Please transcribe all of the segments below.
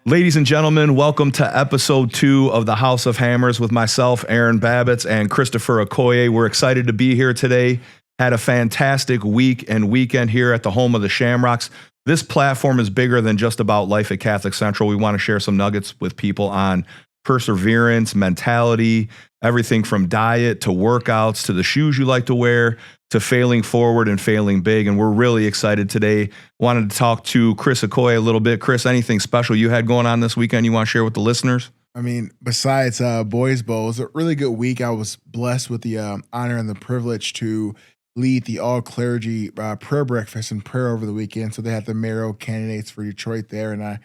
Ladies and gentlemen, welcome to episode 2 of the House of Hammers with myself, Aaron Babicz, and Christopher Okoye. We're excited to be here today. Had a fantastic week and weekend here at the home of the Shamrocks. This platform is bigger than just about life at Catholic Central. We want to share some nuggets with people on perseverance, mentality, everything from diet to workouts to the shoes you like to wear to failing forward and failing big. And we're really excited today. Wanted to talk to Chris Okoye a little bit. Chris, anything special you had going on this weekend you want to share with the listeners? I mean, besides Boys Bowl, it was a really good week. I was blessed with the honor and the privilege to lead the all-clergy prayer breakfast and prayer over the weekend. So they had the mayoral candidates for Detroit there, and I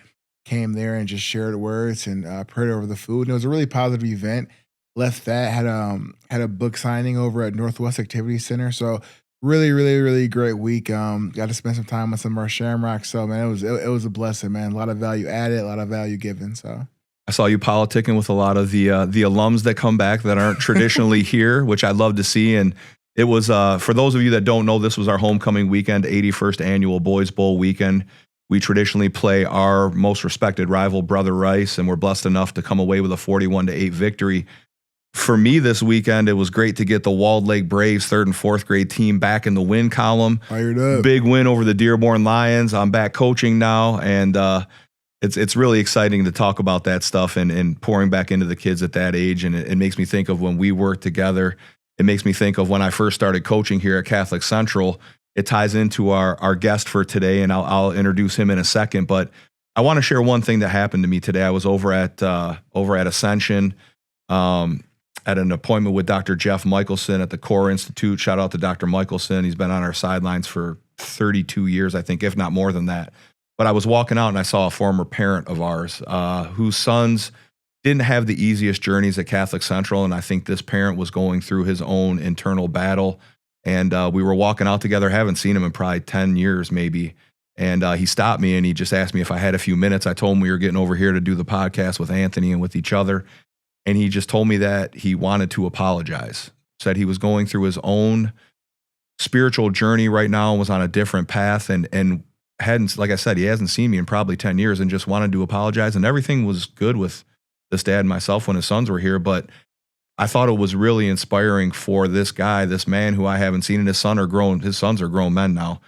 came there and just shared words and prayed over the food. And it was a really positive event. Left that, had a book signing over at Northwest Activity Center. So really great week. Got to spend some time with some of our Shamrocks. So man, it was a blessing, man. A lot of value added, a lot of value given. So I saw you politicking with a lot of the alums that come back that aren't traditionally here, which I'd love to see. And it was for those of you that don't know, this was our homecoming weekend, 81st annual Boys Bowl weekend. We traditionally play our most respected rival, Brother Rice, and we're blessed enough to come away with a 41-8 victory. For me this weekend, it was great to get the Walled Lake Braves 3rd and 4th grade team back in the win column. Fired up. Big win over the Dearborn Lions. I'm back coaching now, and it's really exciting to talk about that stuff and pouring back into the kids at that age. And it makes me think of when we worked together. It makes me think of when I first started coaching here at Catholic Central. It ties into our guest for today, and I'll introduce him in a second. But I want to share one thing that happened to me today. I was over at Ascension at an appointment with Dr. Jeff Michelson at the Core Institute. Shout out to Dr. Michelson. He's been on our sidelines for 32 years, I think, if not more than that. But I was walking out and I saw a former parent of ours whose sons didn't have the easiest journeys at Catholic Central. And I think this parent was going through his own internal battle. And we were walking out together, haven't seen him in probably 10 years maybe. And he stopped me and he just asked me if I had a few minutes. I told him we were getting over here to do the podcast with Anthony and with each other. And he just told me that he wanted to apologize, said he was going through his own spiritual journey right now and was on a different path and hadn't, like I said, he hasn't seen me in probably 10 years and just wanted to apologize. And everything was good with this dad and myself when his sons were here. But I thought it was really inspiring for this guy, this man who I haven't seen, and his sons are grown men now,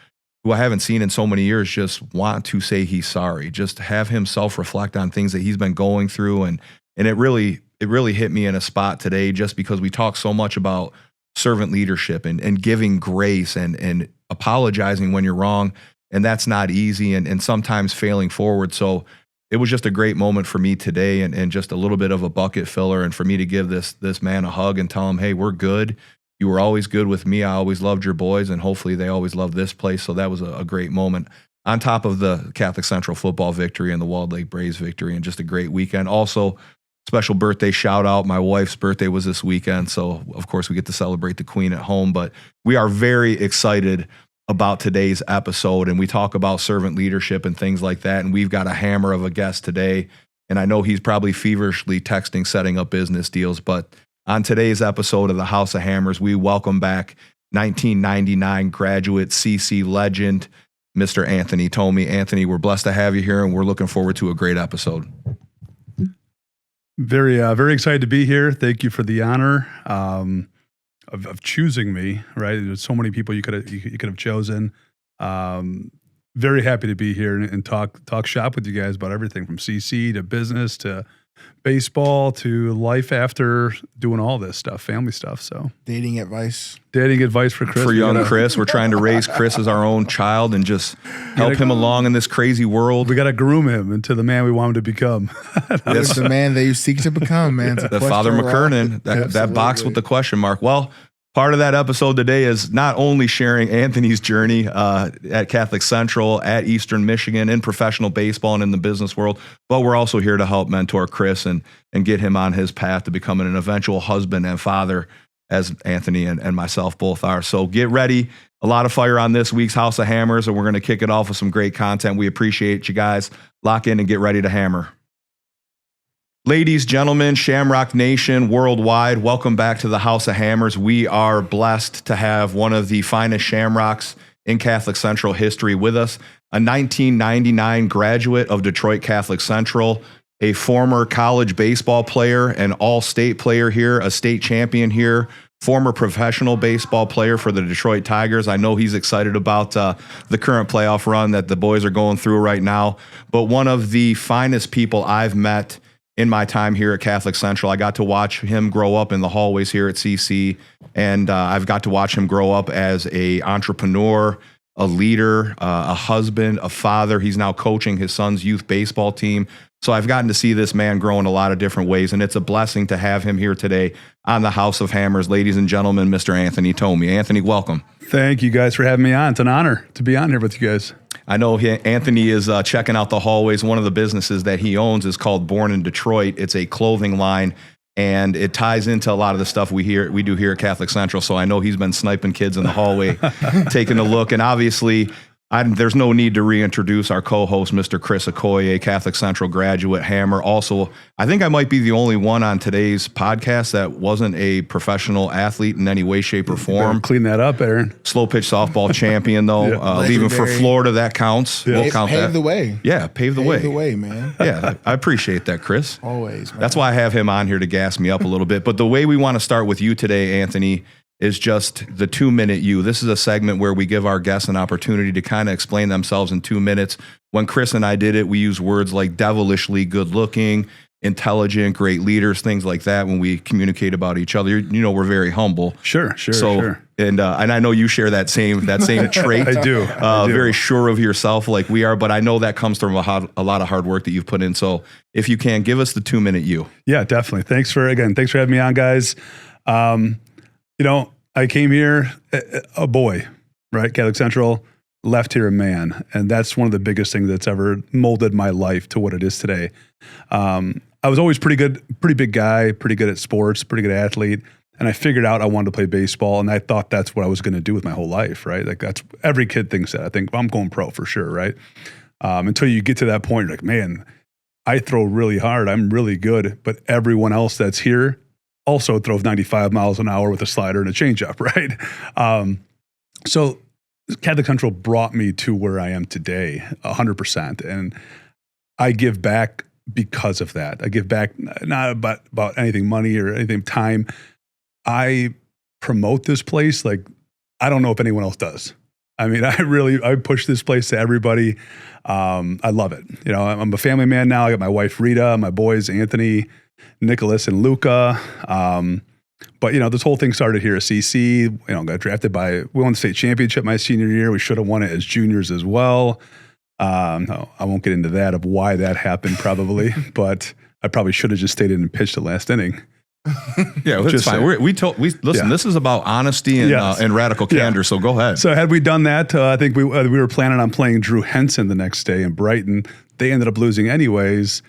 who I haven't seen in so many years, just want to say he's sorry, just have him self-reflect on things that he's been going through. And it really hit me in a spot today, just because we talk so much about servant leadership and giving grace and apologizing when you're wrong. And that's not easy and sometimes failing forward. So it was just a great moment for me today and just a little bit of a bucket filler. And for me to give this man a hug and tell him, hey, we're good. You were always good with me. I always loved your boys, and hopefully they always loved this place. So that was a great moment on top of the Catholic Central football victory and the Walled Lake Braves victory, and just a great weekend. Also, special birthday shout out. My wife's birthday was this weekend. So of course we get to celebrate the Queen at home, but we are very excited about today's episode, and we talk about servant leadership and things like that. And we've got a hammer of a guest today, and I know he's probably feverishly texting, setting up business deals. But on today's episode of the House of Hammers, we welcome back 1999 graduate CC legend, Mr. Anthony Tomey. Anthony, we're blessed to have you here, and we're looking forward to a great episode. Very excited to be here. Thank you for the honor of choosing me. Right, there's so many people you could have chosen. Very happy to be here and talk shop with you guys about everything from CC to business to baseball to life after doing all this stuff, family stuff. So dating advice for Chris. For young Chris, we're trying to raise Chris as our own child and just help him along in this crazy world. We got to groom him into the man we want him to become. That's the man that you seek to become, man. The Father McKernan, that box with the question mark. Well, part of that episode today is not only sharing Anthony's journey at Catholic Central, at Eastern Michigan, in professional baseball and in the business world, but we're also here to help mentor Chris and get him on his path to becoming an eventual husband and father, as Anthony and myself both are. So get ready. A lot of fire on this week's House of Hammers, and we're going to kick it off with some great content. We appreciate you guys. Lock in and get ready to hammer. Ladies, gentlemen, Shamrock Nation worldwide, welcome back to the House of Hammers. We are blessed to have one of the finest Shamrocks in Catholic Central history with us. a 1999 graduate of Detroit Catholic Central, a former college baseball player, an all-state player here, a state champion here, former professional baseball player for the Detroit Tigers. I know he's excited about the current playoff run that the boys are going through right now, but one of the finest people I've met in my time here at Catholic Central. I got to watch him grow up in the hallways here at CC, and I've got to watch him grow up as a entrepreneur, a leader, a husband, a father. He's now coaching his son's youth baseball team. So I've gotten to see this man grow in a lot of different ways, and it's a blessing to have him here today on the House of Hammers. Ladies and gentlemen, Mr. Anthony Tomey. Anthony, welcome. Thank you guys for having me on. It's an honor to be on here with you guys. I know Anthony is checking out the hallways. One of the businesses that he owns is called Born in Detroit. It's a clothing line, and it ties into a lot of the stuff we do here at Catholic Central. So I know he's been sniping kids in the hallway, taking a look. And obviously, there's no need to reintroduce our co-host, Mr. Chris Okoye, Catholic Central graduate, Hammer. Also, I think I might be the only one on today's podcast that wasn't a professional athlete in any way, shape, or form. Clean that up, Aaron. Slow pitch softball champion, though. Yeah. Leaving for Florida, that counts. Yeah. We'll count that. Pave the way. Yeah, pave the way. Pave the way, man. Yeah, I appreciate that, Chris. Always, man. That's why I have him on here to gas me up a little bit. But the way we want to start with you today, Anthony, is just the 2-minute you. This is a segment where we give our guests an opportunity to kind of explain themselves in 2 minutes. When Chris and I did it, we used words like devilishly good looking, intelligent, great leaders, things like that when we communicate about each other. You know, we're very humble. Sure. And I know you share that same trait. I do. Very sure of yourself like we are, but I know that comes from a lot of hard work that you've put in. So if you can, give us the 2-minute you. Yeah, definitely. Thanks for having me on, guys. I came here a boy, right? Catholic Central, left here a man. And that's one of the biggest things that's ever molded my life to what it is today. I was always pretty big guy, pretty good at sports, pretty good athlete. And I figured out I wanted to play baseball, and I thought that's what I was going to do with my whole life, right? Like that's every kid thinks that. I think, well, I'm going pro for sure, right? Until you get to that point, you're like, man, I throw really hard. I'm really good. But everyone else that's here also throws 95 miles an hour with a slider and a changeup, right? So Catholic Central brought me to where I am today, 100%. And I give back because of that. I give back not about anything money or anything time. I promote this place like I don't know if anyone else does. I mean, I push this place to everybody. I love it. I'm a family man now. I got my wife, Rita, my boys, Anthony, Nicholas, and Luca. But this whole thing started here at CC. Got drafted we won the state championship my senior year. We should have won it as juniors as well. No, I won't get into that of why that happened probably, but I probably should have just stayed in and pitched the last inning. Yeah, that's fine. Listen. This is about honesty and radical candor. So go ahead. So had we done that, I think we were planning on playing Drew Henson the next day in Brighton. They ended up losing anyways.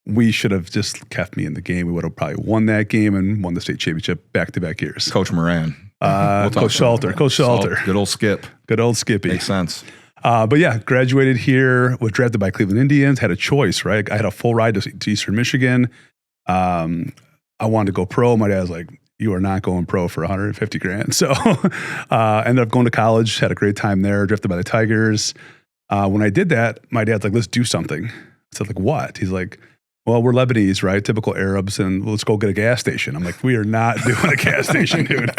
We should have just kept me in the game. We would have probably won that game and won the state championship back-to-back years. Coach Moran, Coach Salter. Good old Skip. Good old Skippy. Makes sense. But yeah, graduated here. Was drafted by Cleveland Indians. Had a choice, right? I had a full ride to Eastern Michigan. I wanted to go pro. My dad was like, you are not going pro for $150,000. So ended up going to college, had a great time there, drafted by the Tigers. When I did that, my dad's like, let's do something. I said, like, what? He's like, well, we're Lebanese, right? Typical Arabs, and let's go get a gas station. I'm like, we are not doing a gas station, dude.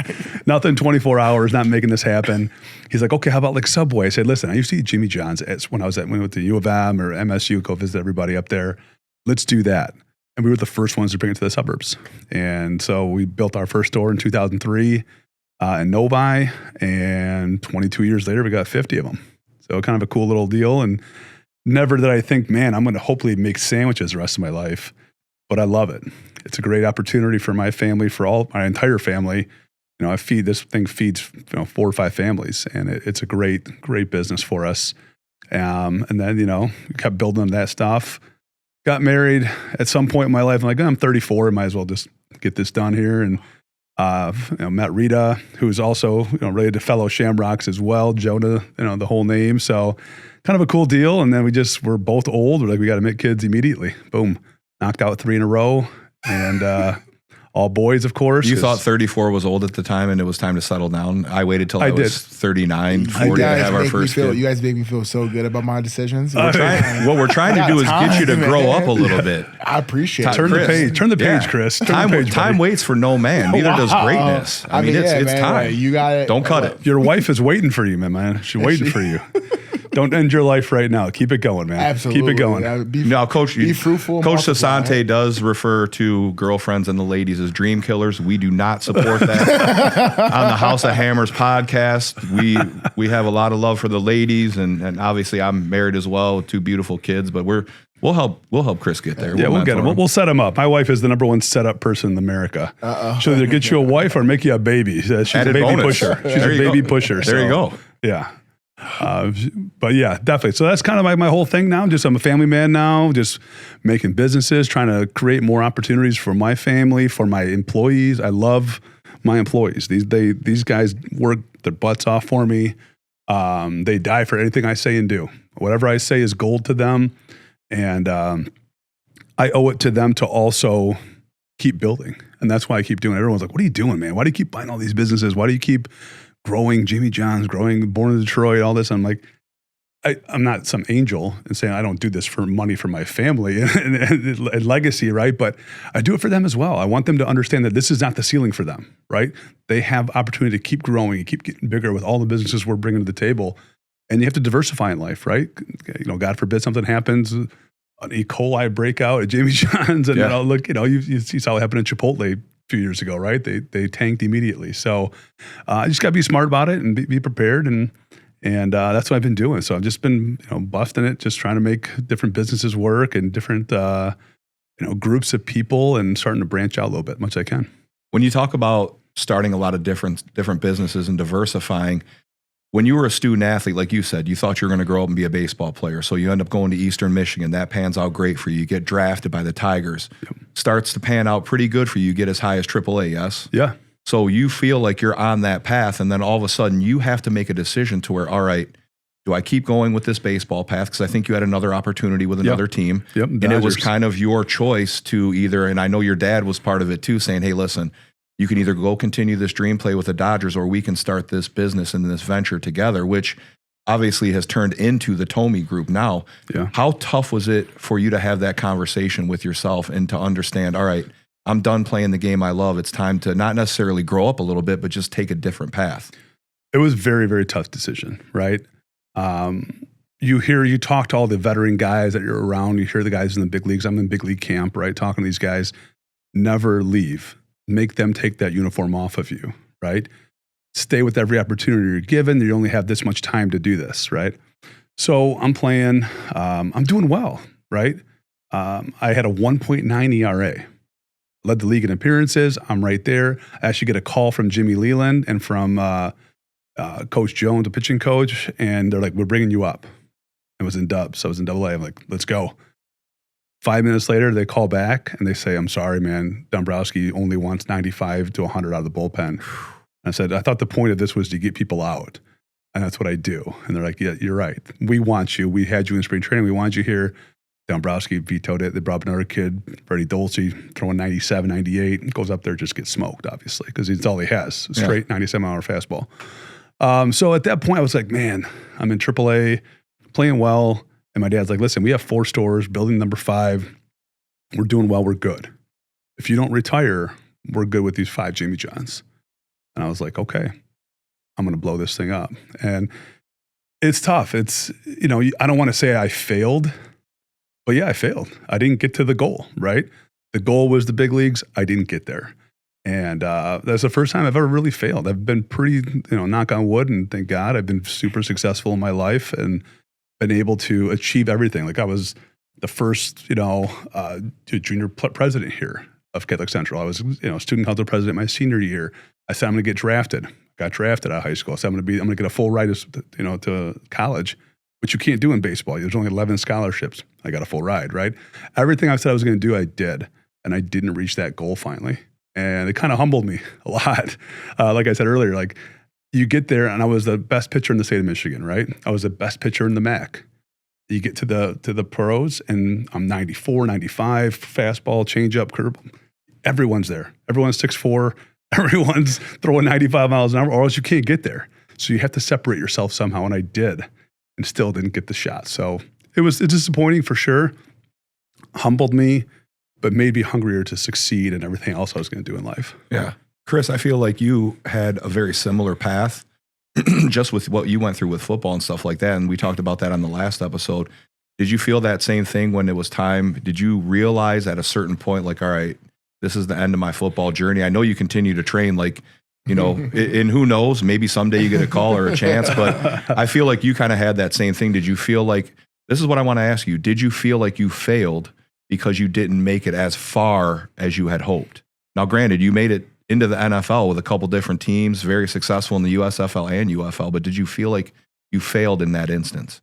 Nothing 24 hours, not making this happen. He's like, okay, how about like Subway? I said, listen, I used to eat Jimmy John's when I went to U of M or MSU, go visit everybody up there. Let's do that. And we were the first ones to bring it to the suburbs. And so we built our first store in 2003 in Novi, and 22 years later, we got 50 of them. So kind of a cool little deal. And never did I think, man, I'm going to hopefully make sandwiches the rest of my life, but I love it. It's a great opportunity for my family, for my entire family. This thing feeds 4 or 5 families, and it's a great, great business for us. And then, we kept building on that stuff. Got married at some point in my life. I'm like, I'm 34. I might as well just get this done here. And met Rita, who's also related to fellow Shamrocks as well. Jonah, the whole name. So kind of a cool deal. And then we're both old. We're like, we got to make kids immediately. Boom, knocked out 3 in a row, and all boys, of course. You thought 34 was old at the time and it was time to settle down. I waited till I was 39, 40 to have our first kid. You guys make me feel so good about my decisions. What we're trying to do is get you to grow up a little bit. I appreciate it. Turn the page, Chris. Time waits for no man. Neither does greatness. I mean, it's time. Right. You got it. Don't cut it. Your wife is waiting for you, man. She's waiting for you. Don't end your life right now. Keep it going, man. Absolutely. Keep it going. Now, Coach, be fruitful. Coach Sassante does refer to girlfriends and the ladies as dream killers. We do not support that. On the House of Hammers podcast, we have a lot of love for the ladies, and obviously I'm married as well with 2 beautiful kids. But we'll help Chris get there. Yeah, we'll get him. We'll set him up. My wife is the number 1 set up person in America. She'll either get you a wife or make you a baby. She's Added a baby bonus. pusher. She's a baby pusher. There you go. Yeah. But yeah, definitely. So that's kind of my whole thing now. I'm a family man now, just making businesses, trying to create more opportunities for my family, for my employees. I love my employees. These guys work their butts off for me. They die for anything I say and do. Whatever I say is gold to them. And I owe it to them to also keep building. And that's why I keep doing it. Everyone's like, what are you doing, man? Why do you keep buying all these businesses? Why do you keep growing Jimmy John's, growing Born in Detroit, all this? I'm like, I'm not some angel and saying I don't do this for money for my family and legacy, right? But I do it for them as well. I want them to understand that this is not the ceiling for them, right? They have opportunity to keep growing and keep getting bigger with all the businesses we're bringing to the table. And you have to diversify in life, right? God forbid something happens, an E. coli breakout at Jimmy John's, and you saw what happened at Chipotle a few years ago, right? They tanked immediately. So I just got to be smart about it and be prepared, and that's what I've been doing. So I've just been busting it, just trying to make different businesses work and different groups of people, and starting to branch out a little bit, much I can. When you talk about starting a lot of different businesses and diversifying, when you were a student athlete, like you said, you thought you were going to grow up and be a baseball player. So you end up going to Eastern Michigan. That pans out great for you. You get drafted by the Tigers. Yep. Starts to pan out pretty good for you. You get as high as AAA, yes? Yeah. So you feel like you're on that path, and then all of a sudden you have to make a decision to where, all right, do I keep going with this baseball path? Because I think you had another opportunity with another team. Yep. And it was kind of your choice to either, and I know your dad was part of it too, saying, hey, listen, you can either go continue this dream, play with the Dodgers, or we can start this business and this venture together, which obviously has turned into the Tomey Group now. Yeah. How tough was it for you to have that conversation with yourself and to understand, all right, I'm done playing the game I love. It's time to not necessarily grow up a little bit, but just take a different path? It was a very, very tough decision, right? You talk to all the veteran guys that you're around. You hear the guys in the big leagues. I'm in big league camp, right? Talking to these guys. Never leave. Make them take that uniform off of you, right? Stay with every opportunity you're given. You only have this much time to do this, right? So I'm playing. I'm doing well, right? I had a 1.9 ERA. Led the league in appearances. I'm right there. I actually get a call from Jimmy Leland and from Coach Jones, the pitching coach, and they're like, we're bringing you up. I was in Dubs. I was in AA. I'm like, let's go. 5 minutes later, they call back and they say, I'm sorry, man. Dombrowski only wants 95 to 100 out of the bullpen. I said, I thought the point of this was to get people out. And that's what I do. And they're like, yeah, you're right. We want you. We had you in spring training. We wanted you here. Dombrowski vetoed it. They brought up another kid, Freddie Dolce, throwing 97, 98. Goes up there, just gets smoked, obviously, because it's all he has. Straight 97-mile fastball. So at that point, I was like, man, I'm in AAA, playing well. And my dad's like, listen, we have 4 stores, building number 5. We're doing well. We're good. If you don't retire, we're good with these 5 Jimmy Johns. And I was like, okay, I'm going to blow this thing up. And it's tough. It's, I don't want to say I failed, but yeah, I failed. I didn't get to the goal, right? The goal was the big leagues. I didn't get there. And that's the first time I've ever really failed. I've been pretty, knock on wood, and thank God I've been super successful in my life and been able to achieve everything. Like I was the first, junior president here of Catholic Central. I was, student council president my senior year. I said, I'm going to get drafted. Got drafted out of high school. I said, I'm going to get a full ride, to college, which you can't do in baseball. There's only 11 scholarships. I got a full ride, right? Everything I said I was going to do, I did. And I didn't reach that goal finally. And it kind of humbled me a lot. Like I said earlier, like you get there and I was the best pitcher in the state of Michigan, right? I was the best pitcher in the MAC. You get to the pros and I'm 94, 95, fastball, changeup, curve. everyone's there. Everyone's 6'4", everyone's throwing 95 miles an hour, or else you can't get there. So you have to separate yourself somehow, and I did, and still didn't get the shot. So it's disappointing for sure. Humbled me, but made me hungrier to succeed in everything else I was going to do in life. Yeah. Chris, I feel like you had a very similar path just with what you went through with football and stuff like that. And we talked about that on the last episode. Did you feel that same thing when it was time? Did you realize at a certain point, like, all right, this is the end of my football journey? I know you continue to train, like, you know, and who knows, maybe someday you get a call or a chance, but I feel like you kind of had that same thing. Did you feel like, this is what I want to ask you, did you feel like you failed because you didn't make it as far as you had hoped? Now, granted, you made it into the NFL with a couple different teams, very successful in the USFL and UFL, but did you feel like you failed in that instance?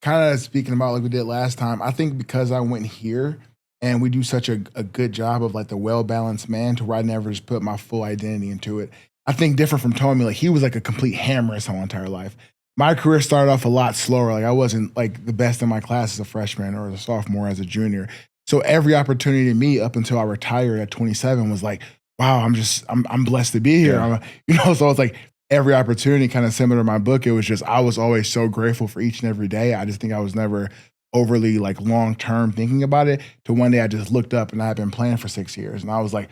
Kind of speaking about like we did last time, I think because I went here and we do such a good job of like the well-balanced man to where I never just put my full identity into it. I think different from Tomey, like he was like a complete hammer his whole entire life. My career started off a lot slower. Like I wasn't like the best in my class as a freshman or as a sophomore, as a junior. So every opportunity to me up until I retired at 27 was like, wow, I'm blessed to be here. Yeah. So it's like every opportunity, kind of similar to my book, it was just, I was always so grateful for each and every day. I just think I was never overly like long-term thinking about it, to one day I just looked up and I had been playing for 6 years. And I was like,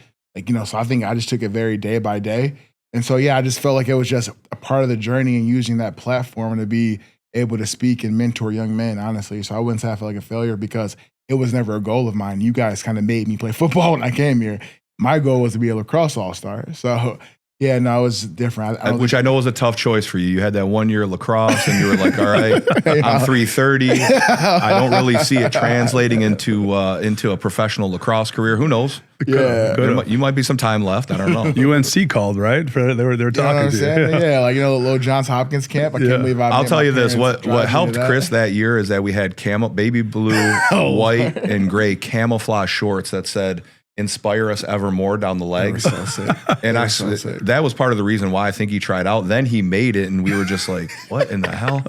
so I think I just took it very day by day. And so, yeah, I just felt like it was just a part of the journey and using that platform to be able to speak and mentor young men, honestly. So I wouldn't say I felt like a failure because it was never a goal of mine. You guys kind of made me play football when I came here. My goal was to be a lacrosse all-star. So, yeah, no, it was different. Which I know was a tough choice for you. You had that 1 year lacrosse and you were like, all right, I'm 330. I don't really see it translating into a professional lacrosse career. Who knows? Yeah. You might be some time left. I don't know. UNC called, right? They were talking to you. Yeah, like, little Johns Hopkins camp. I can't believe I'll tell you this. What helped Chris that year is that we had baby blue, white, and gray camouflage shorts that said, "Inspire us evermore" down the legs. And that was part of the reason why I think he tried out. Then he made it, and we were just like, what in the hell?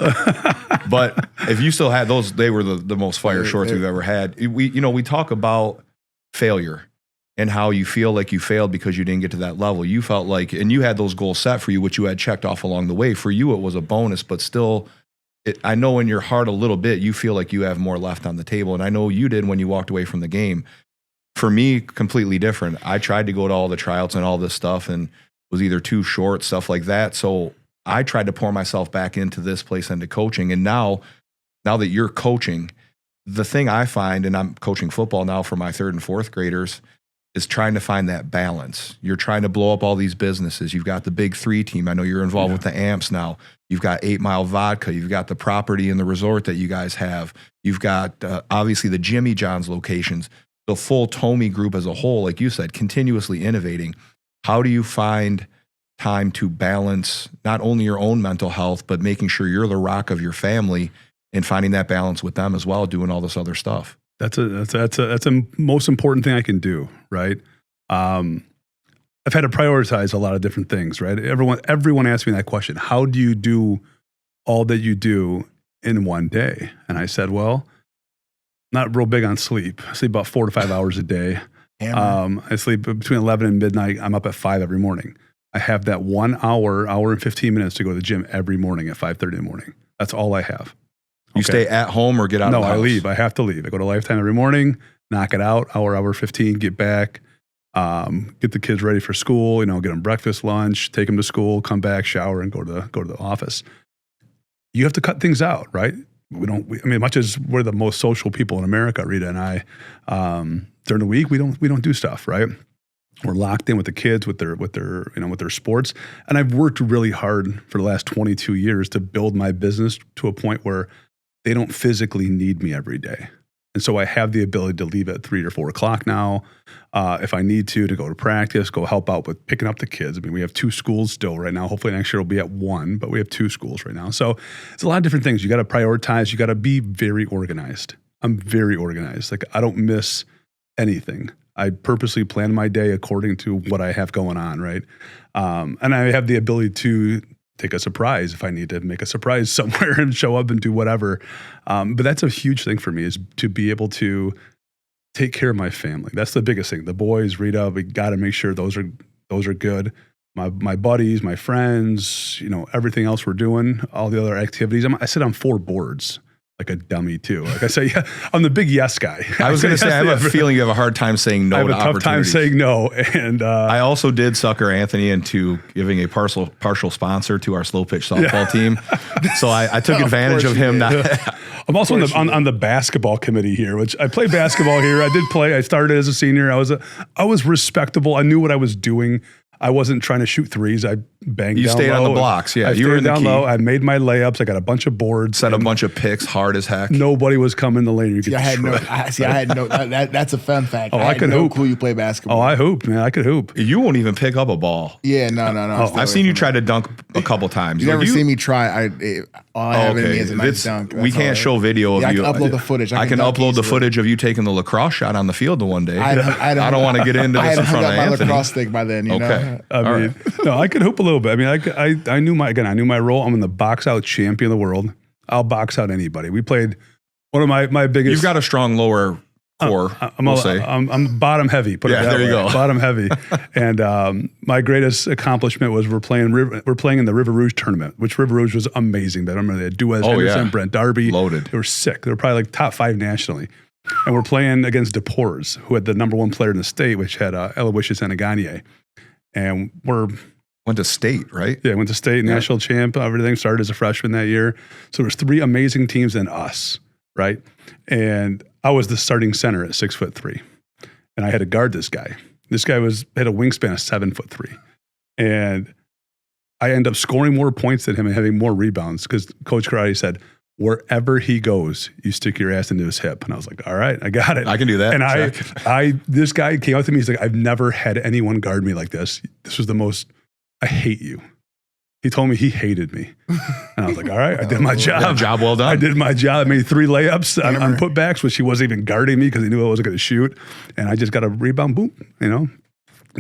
But if you still had those, they were the most fire shorts we've ever had. We talk about failure and how you feel like you failed because you didn't get to that level. You felt like, and you had those goals set for you, which you had checked off along the way. For you, it was a bonus, but still, I know in your heart a little bit, you feel like you have more left on the table. And I know you did when you walked away from the game. For me, completely different. I tried to go to all the tryouts and all this stuff and was either too short, stuff like that. So I tried to pour myself back into this place, into coaching. And now that you're coaching, the thing I find, and I'm coaching football now for my 3rd and 4th graders, is trying to find that balance. You're trying to blow up all these businesses. You've got the Big 3 team. I know you're involved with the Amps now. You've got Mile Vodka. You've got the property and the resort that you guys have. You've got obviously the Jimmy John's locations. The full Tomey Group as a whole, like you said, continuously innovating. How do you find time to balance not only your own mental health, but making sure you're the rock of your family and finding that balance with them as well, doing all this other stuff? That's a most important thing I can do, right? I've had to prioritize a lot of different things, right? Everyone asks me that question. How do you do all that you do in one day? And I said, well, not real big on sleep. I sleep about 4 to 5 hours a day. I sleep between 11 and midnight. I'm up at 5 every morning. I have that 1 hour and 15 minutes to go to the gym every morning at 5:30 in the morning. That's all I have. You stay at home or get out of the house? No, I leave. I have to leave. I go to Lifetime every morning, knock it out, hour 15, get back, get the kids ready for school, get them breakfast, lunch, take them to school, come back, shower, and go to the office. You have to cut things out, right? Much as we're the most social people in America, Rita and I, during the week we don't do stuff, right? We're locked in with the kids, with their sports. And I've worked really hard for the last 22 years to build my business to a point where they don't physically need me every day. And so I have the ability to leave at 3 or 4 o'clock now. If I need to go to practice, go help out with picking up the kids. We have 2 schools still right now. Hopefully next year we'll be at 1, but we have 2 schools right now. So it's a lot of different things. You got to prioritize. You got to be very organized. I'm very organized. Like I don't miss anything. I purposely plan my day according to what I have going on, right? And I have the ability to take a surprise if I need to make a surprise somewhere and show up and do whatever. But that's a huge thing for me, is to be able to take care of my family. That's the biggest thing. The boys, Rita, we got to make sure those are good. My buddies, my friends, everything else we're doing, all the other activities. I sit on 4 boards. Like a dummy too. Like I say, yeah, I'm the big yes guy. I was going to say, I have a feeling you have a hard time saying no to opportunities. I have a tough time saying no. And I also did sucker Anthony into giving a partial sponsor to our slow pitch softball team. So I took advantage of him. I'm also on the basketball committee here, which I play basketball here. I did play. I started as a senior. I was respectable. I knew what I was doing. I wasn't trying to shoot threes. I banged You down stayed low. on the blocks. Yeah, you were in the down key. low. I made my layups. I got a bunch of boards. Set a bunch of picks hard as heck. Nobody was coming in the lane. I had no. That's a fun fact. Oh, I could no hoop. clue you play basketball. Oh, I hooped, man. I could hoop. You won't even pick up a ball. Yeah, no. I've seen you try to dunk a couple times. You never see me try. All I have in me is a nice dunk. We can't show video of you. I can upload the footage. I can upload the footage of you taking the lacrosse shot on the field the one day. I don't want to get into this in front of Anthony. I had my lacrosse stick by then. Okay. I mean, no, I could hoop a little bit. I mean, I knew my role. I'm in the box out champion of the world. I'll box out anybody. We played one of my biggest. You've got a strong lower core. I'm bottom heavy. Put it that there way. You go. Bottom heavy. And my greatest accomplishment was we're playing in the River Rouge tournament, which River Rouge was amazing. But I remember they had Duez Henderson, Brent Darby. Loaded. They were sick. They were probably like top 5 nationally. And we're playing against DePores, who had the number 1 player in the state, which had Aloysius Anaganye. And went to state, right? Yeah, went to state, national champ, everything. Started as a freshman that year. So there was 3 amazing teams and us, right? And I was the starting center at 6'3", and I had to guard this guy. This guy had a wingspan of 7'3", and I end up scoring more points than him and having more rebounds because Coach Karate said, wherever he goes, you stick your ass into his hip. And I was like, all right, I got it. I can do that. And this guy came up to me. He's like, I've never had anyone guard me like this. This was the most. I hate you. He told me he hated me. And I was like, all right, I did my job. Yeah, job well done. I did my job. I made 3 layups on putbacks, which he wasn't even guarding me because he knew I wasn't going to shoot. And I just got a rebound, boom,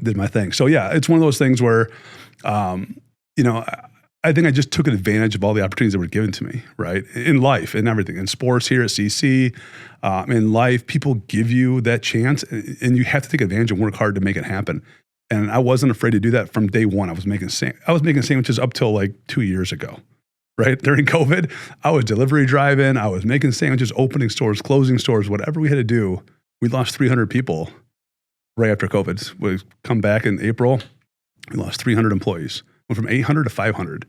did my thing. So yeah, it's one of those things where, I think I just took advantage of all the opportunities that were given to me, right? In life, in everything, in sports here at CC, in life, people give you that chance and you have to take advantage and work hard to make it happen. And I wasn't afraid to do that from day one. I was making sandwiches up till like 2 years ago, right? During COVID, I was delivery driving. I was making sandwiches, opening stores, closing stores, whatever we had to do. We lost 300 people right after COVID. We come back in April, we lost 300 employees. Went from 800 to 500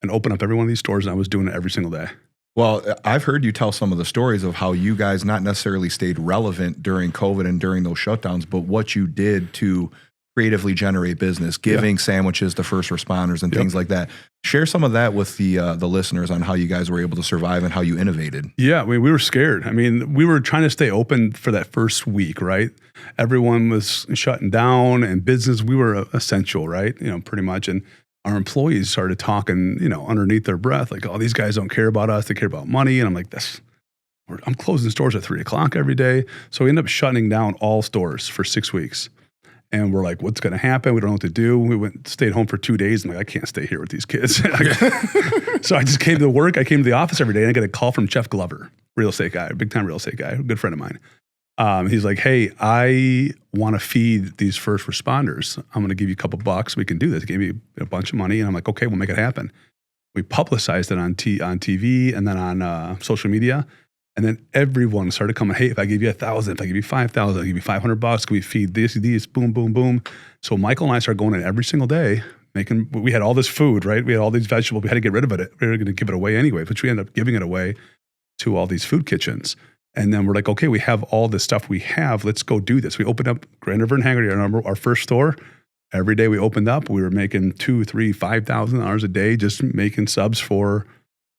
and opened up every one of these stores, and I was doing it every single day. Well, I've heard you tell some of the stories of how you guys not necessarily stayed relevant during COVID and during those shutdowns, but what you did to creatively generate business, giving sandwiches to first responders and things like that. Share some of that with the listeners on how you guys were able to survive and how you innovated. Yeah, I mean, we were scared. I mean, we were trying to stay open for that first week, right? Everyone was shutting down and business, we were essential, right? Pretty much. And our employees started talking, underneath their breath, like, oh, these guys don't care about us. They care about money. And I'm like, I'm closing stores at 3:00 every day. So we ended up shutting down all stores for 6 weeks. And we're like, what's going to happen? We don't know what to do. We stayed home for 2 days. And I can't stay here with these kids. So I just came to work. I came to the office every day and I got a call from Jeff Glover, real estate guy, big time real estate guy, a good friend of mine. He's like, hey, I want to feed these first responders. I'm going to give you a couple bucks. We can do this. He gave me a bunch of money. And I'm like, okay, we'll make it happen. We publicized it on TV and then on social media. And then everyone started coming, hey, if I give you 1,000, if I give you 5,000, I'll give you $500, can we feed these, boom, boom, boom. So Michael and I started going in every single day, we had all this food, right? We had all these vegetables. We had to get rid of it. We were going to give it away anyway, but we ended up giving it away to all these food kitchens. And then we're like, okay, we have all this stuff we have. Let's go do this. We opened up Grand River and Haggerty, our first store. Every day we opened up, we were making $2,000, $3,000, $5,000 a day, just making subs for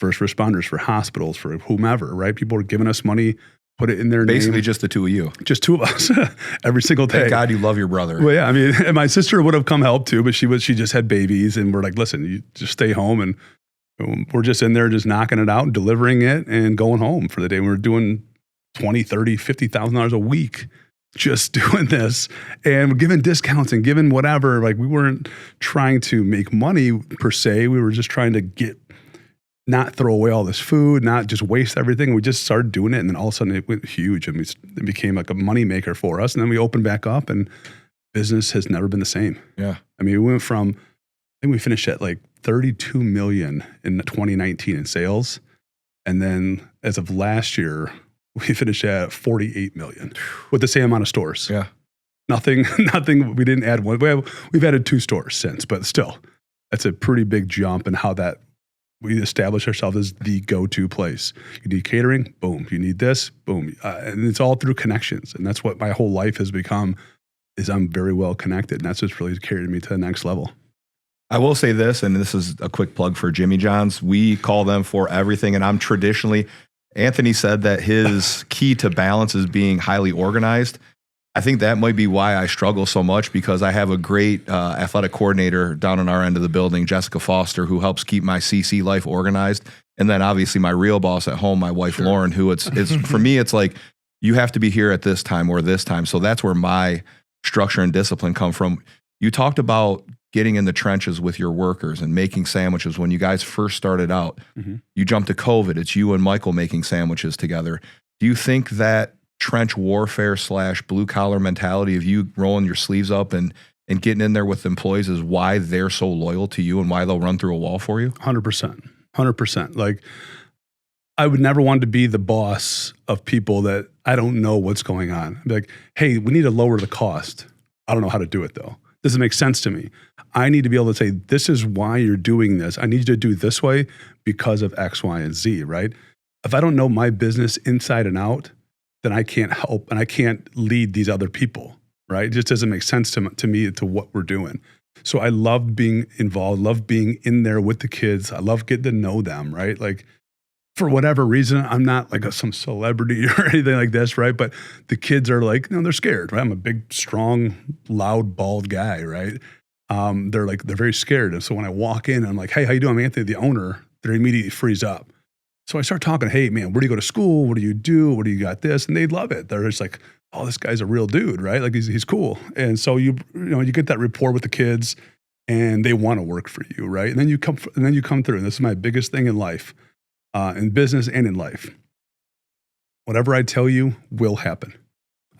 first responders, for hospitals, for whomever, right? People were giving us money, put it in their name. Basically just the two of you. Just 2 of us every single day. Thank God you love your brother. Well, yeah, I mean, and my sister would have come help too, but she just had babies and we're like, listen, you just stay home. And we're just in there just knocking it out, delivering it and going home for the day. We were doing $20,000, $30,000, $50,000 a week just doing this and giving discounts and giving whatever. Like we weren't trying to make money per se. We were just trying to get not throw away all this food, not just waste everything. We just started doing it, and then all of a sudden it went huge, and it became like a moneymaker for us. And then we opened back up, and business has never been the same. Yeah. I mean, we went from, I think we finished at like 32 million in 2019 in sales. And then as of last year, we finished at 48 million with the same amount of stores. Yeah. Nothing, we didn't add one. We've added 2 stores since, but still, that's a pretty big jump in how that we establish ourselves as the go-to place. You need catering, boom. You need this, boom. And it's all through connections. And that's what my whole life has become, is I'm very well connected. And that's what's really carried me to the next level. I will say this, and this is a quick plug for Jimmy John's. We call them for everything. And I'm traditionally, Anthony said that his key to balance is being highly organized. I think that might be why I struggle so much, because I have a great athletic coordinator down on our end of the building, Jessica Foster, who helps keep my CC life organized. And then obviously my real boss at home, my wife, Lauren, who it's for me, it's like, you have to be here at this time or this time. So that's where my structure and discipline come from. You talked about getting in the trenches with your workers and making sandwiches when you guys first started out. Mm-hmm. You jumped to COVID. It's you and Michael making sandwiches together. Do you think that trench warfare / blue collar mentality of you rolling your sleeves up and getting in there with employees is why they're so loyal to you and why they'll run through a wall for you? 100%. Like, I would never want to be the boss of people that I don't know what's going on. I'd be like, hey, we need to lower the cost. I don't know how to do it though. Doesn't make sense to me. I need to be able to say, this is why you're doing this. I need you to do it this way because of X, Y, and Z, right? If I don't know my business inside and out, then I can't help and I can't lead these other people, right? It just doesn't make sense to me, to what we're doing. So I love being involved, love being in there with the kids. I love getting to know them, right? Like, for whatever reason, I'm not like some celebrity or anything like this, right? But the kids are like, they're scared, right? I'm a big, strong, loud, bald guy, right? They're very scared. And so when I walk in, I'm like, hey, how you doing? I'm Anthony, the owner. They immediately freeze up. So I start talking, hey, man, where do you go to school? What do you do? What do you got this? And they love it. They're just like, oh, this guy's a real dude, right? Like he's cool. And so you get that rapport with the kids and they want to work for you, right? And then you come through. And this is my biggest thing in life. In business and in life. Whatever I tell you will happen.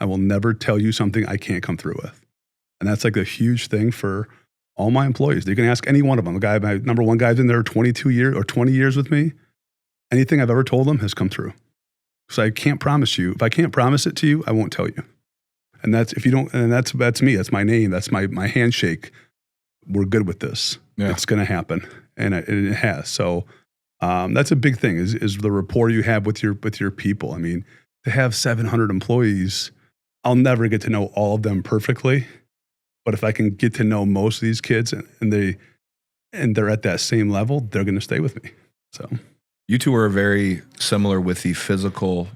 I will never tell you something I can't come through with. And that's like a huge thing for all my employees. You can ask any one of them. My number one guy's in there 22 years or 20 years with me. Anything I've ever told them has come through. So I can't promise you. If I can't promise it to you, I won't tell you. And that's that's me. That's my name. That's my handshake. We're good with this. Yeah. It's going to happen. And it has. So that's a big thing is the rapport you have with your people. I mean, to have 700 employees, I'll never get to know all of them perfectly, but if I can get to know most of these kids and they're at that same level, they're going to stay with me. So you two are very similar with the physical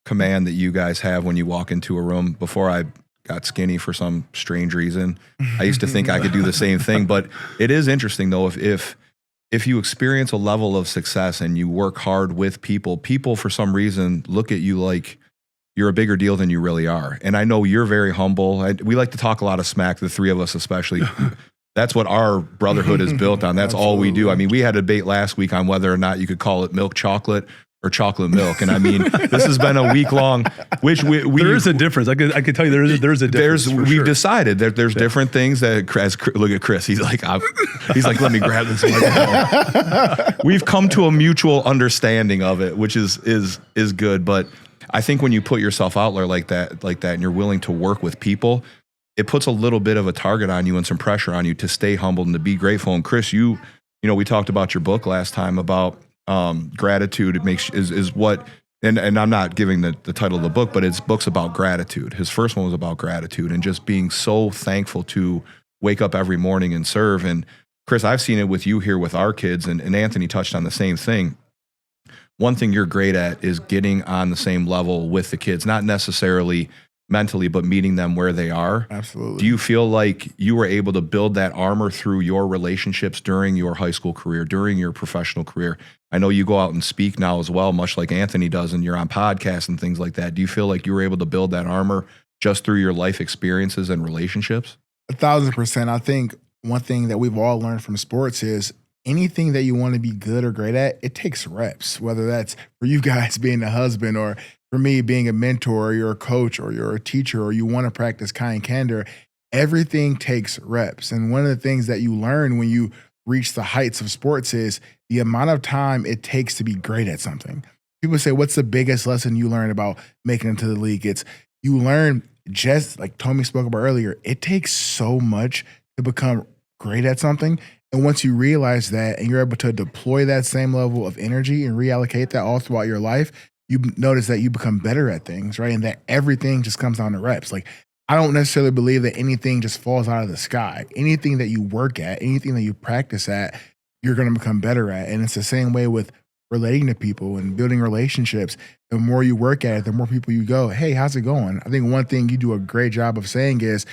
command that you guys have when you walk into a room. Before I got skinny for some strange reason, I used to think I could do the same thing, but it is interesting though, if you experience a level of success and you work hard with people for some reason look at you like you're a bigger deal than you really are. And I know you're very humble. We like to talk a lot of smack, the three of us especially. That's what our brotherhood is built on. That's all we do. I mean, we had a debate last week on whether or not you could call it milk chocolate or chocolate milk. And I mean, this has been a week long, which we there is a difference. I can tell you there's a difference. We've decided that there's different things that, look at Chris. He's like, let me grab this microphone. We've come to a mutual understanding of it, which is good. But I think when you put yourself out there like that, and you're willing to work with people, it puts a little bit of a target on you and some pressure on you to stay humble and to be grateful. And Chris, you we talked about your book last time about gratitude. Is what, and I'm not giving the title of the book, but it's books about gratitude. His first one was about gratitude and just being so thankful to wake up every morning and serve. And Chris, I've seen it with you here with our kids, and Anthony touched on the same thing. One thing you're great at is getting on the same level with the kids, not necessarily mentally, but meeting them where they are. Absolutely. Do you feel like you were able to build that armor through your relationships during your high school career, during your professional career? I know you go out and speak now as well, much like Anthony does, and you're on podcasts and things like that. Do you feel like you were able to build that armor just through your life experiences and relationships? 1,000%. I think one thing that we've all learned from sports is anything that you want to be good or great at, it takes reps, whether that's for you guys being a husband or for me being a mentor or you're a coach or you're a teacher or you want to practice kind candor. Everything takes reps. And one of the things that you learn when you reach the heights of sports is the amount of time it takes to be great at something. People say, what's the biggest lesson you learn about making it to the league? It's you learn, just like Tomey spoke about earlier, it takes so much to become great at something. And once you realize that and you're able to deploy that same level of energy and reallocate that all throughout your life, you notice that you become better at things, right? And that everything just comes down to reps. Like, I don't necessarily believe that anything just falls out of the sky. Anything that you work at, anything that you practice at, you're going to become better at. And it's the same way with relating to people and building relationships. The more you work at it, the more people you go, hey, how's it going? I think one thing you do a great job of saying is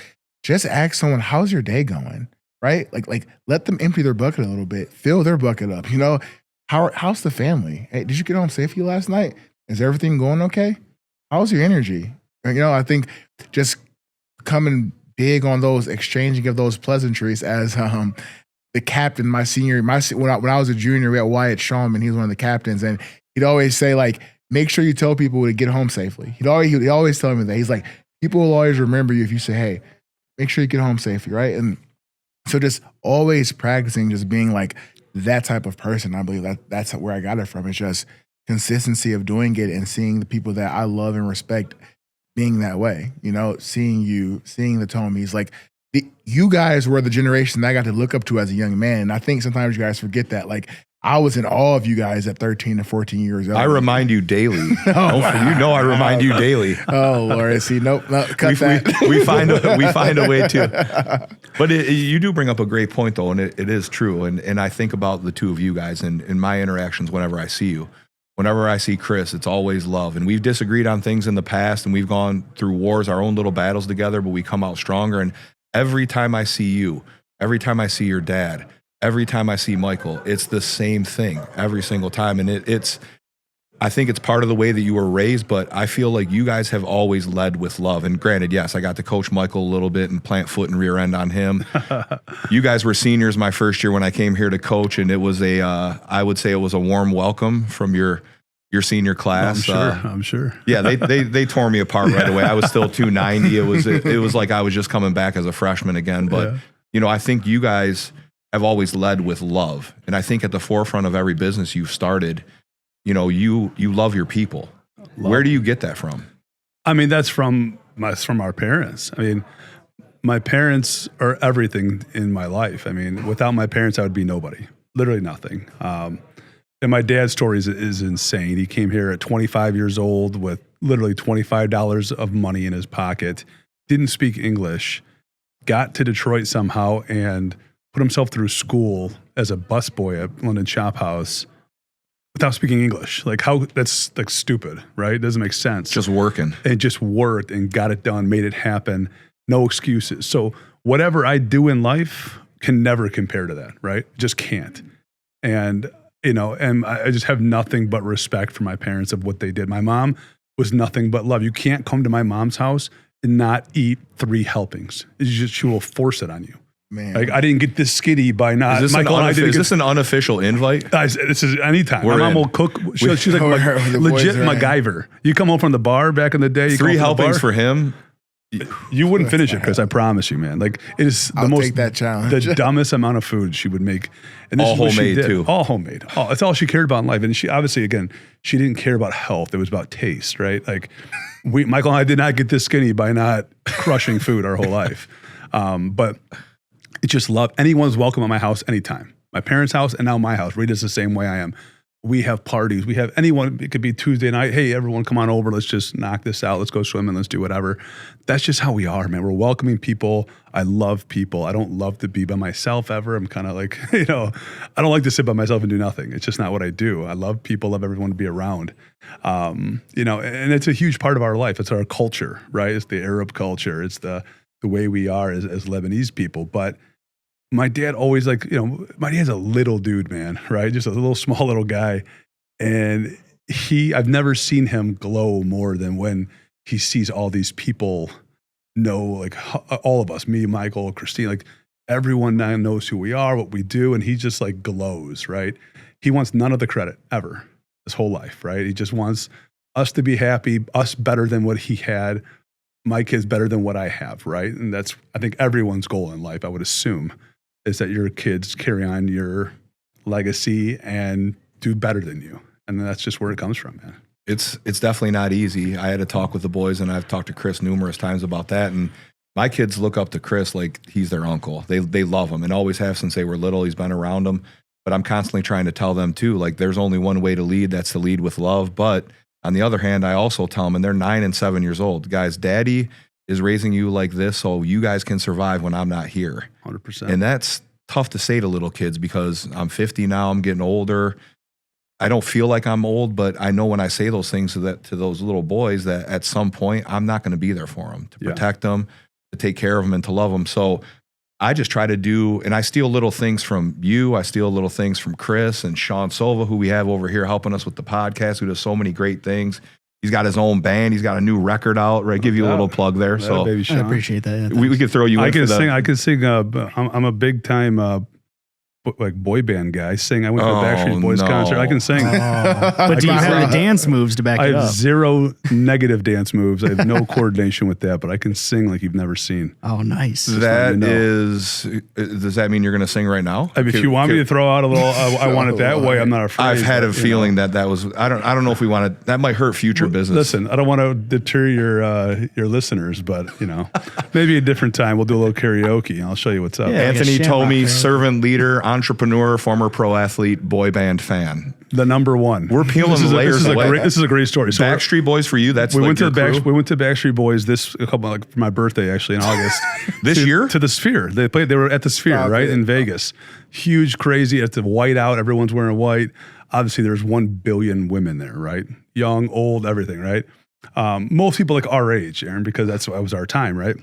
just ask someone, how's your day going? Right? Like let them empty their bucket a little bit, fill their bucket up. You know, how's the family? Hey, did you get home safely last night? Is everything going okay? How's your energy? You know, I think just coming big on those exchanging of those pleasantries as the captain, when I was a junior, we had Wyatt Shawman, he was one of the captains, and he'd always say, like, make sure you tell people to get home safely. He'd always tell me that. He's like, people will always remember you if you say, hey, make sure you get home safely, right? And so just always practicing just being like that type of person. I believe that's where I got it from. It's just consistency of doing it and seeing the people that I love and respect being that way, you know, seeing the Tomeys, like you guys were the generation that I got to look up to as a young man. And I think sometimes you guys forget that. Like, I was in awe of you guys at 13 and 14 years old. I remind you daily. I remind you daily. Oh, Lord. See, nope, cut that. We find a way to. But you do bring up a great point, though, and it is true. And I think about the two of you guys and in my interactions whenever I see you. Whenever I see Chris, it's always love. And we've disagreed on things in the past, and we've gone through wars, our own little battles together, but we come out stronger. And every time I see you, every time I see your dad, every time I see Michael, it's the same thing every single time. And I think it's part of the way that you were raised, but I feel like you guys have always led with love. And granted, yes, I got to coach Michael a little bit and plant foot and rear end on him. You guys were seniors my first year when I came here to coach, and it was I would say it was a warm welcome from your senior class. I'm sure. Yeah, they tore me apart right away. I was still 290. It was like I was just coming back as a freshman again. But you know, I think you guys have always led with love, and I think at the forefront of every business you've started, you know, you love your people. Where do you get that from? I mean, that's from our parents. I mean, my parents are everything in my life. I mean, without my parents, I would be nobody, literally nothing. And my dad's story is insane. He came here at 25 years old with literally $25 of money in his pocket, didn't speak English, got to Detroit somehow and put himself through school as a busboy at London Chop House without speaking English. Like, how, that's like stupid, right? It doesn't make sense. Just working. And just worked and got it done, made it happen. No excuses. So whatever I do in life can never compare to that, right? Just can't. And, you know, and I just have nothing but respect for my parents of what they did. My mom was nothing but love. You can't come to my mom's house and not eat 3 helpings. It's just, she will force it on you. Man. Like, I didn't get this skinny by not. Is this an unofficial invite? This is anytime. We're my mom in. will cook. She's like legit MacGyver. You come home from the bar back in the day. 3 helpings for him. You wouldn't finish it, Chris. I promise you, man. Like, it is the most take that challenge. The dumbest amount of food she would make. And this all is what homemade she did. too. All homemade. That's all she cared about in life. And she obviously, again, she didn't care about health. It was about taste, right? Like, Michael and I did not get this skinny by not crushing food our whole life. But it's just love. Anyone's welcome at my house anytime. My parents' house and now my house. Rita's the same way I am. We have parties. We have anyone. It could be Tuesday night. Hey, everyone, come on over. Let's just knock this out. Let's go swimming. Let's do whatever. That's just how we are, man. We're welcoming people. I love people. I don't love to be by myself ever. I'm kind of like, you know, I don't like to sit by myself and do nothing. It's just not what I do. I love people, love everyone to be around. You know, and it's a huge part of our life. It's our culture, right? It's the Arab culture. It's the way we are as Lebanese people. But my dad always, like, you know, my dad's a little dude, man, right? Just a little small little guy. And I've never seen him glow more than when he sees all these people know, like all of us, me, Michael, Christine, like everyone now knows who we are, what we do, and he just like glows, right? He wants none of the credit ever, his whole life, right? He just wants us to be happy, us better than what he had, my kids better than what I have, right? And that's, I think, everyone's goal in life, I would assume, is that your kids carry on your legacy and do better than you. And that's just where it comes from, man. It's definitely not easy. I had to talk with the boys, and I've talked to Chris numerous times about that. And my kids look up to Chris like he's their uncle. They love him and always have since they were little. He's been around them. But I'm constantly trying to tell them too, like there's only one way to lead. That's to lead with love. But on the other hand, I also tell them, and they're 9 and 7 years old, guys, daddy is raising you like this so you guys can survive when I'm not here. 100%. And that's tough to say to little kids because I'm 50 now. I'm getting older. I don't feel like I'm old, but I know when I say those things to those little boys that at some point I'm not going to be there for them, to protect them, to take care of them, and to love them. So I just try to do, and I steal little things from you. I steal little things from Chris and Sean Silva, who we have over here helping us with the podcast, who does so many great things. He's got his own band. He's got a new record out. Right, give you a little plug there. So baby Sean. I appreciate that. Yeah, we could throw you. I in can for sing. I can sing. I'm a big time like boy band guy. I sing. I went to a Backstreet Boys concert. I can sing. But do you have the dance moves to back I it have up? zero negative dance moves. I have no coordination with that, but I can sing like you've never seen. Oh, nice. That is. Does that mean you're going to sing right now? I mean, if you want me to throw out a little, I want it that way. I'm not afraid. I've had a feeling that was. I don't know if we want to. That might hurt future business. Listen, I don't want to deter your listeners, but maybe a different time we'll do a little karaoke and I'll show you what's up. Yeah. Anthony like a shamrock Tomey, karaoke. servant leader, entrepreneur, former pro athlete, boy band fan. The number one. We're peeling layers away. This is a great story. So Backstreet Boys for you. That's we like went to your crew? we went to Backstreet Boys for my birthday actually in August. This year to the Sphere. They were at the Sphere, right, in Vegas. Huge, crazy. It's a white out. Everyone's wearing white. Obviously, there's 1 billion women there, right? Young, old, everything, right? Most people like our age, Aaron, because that was our time, right?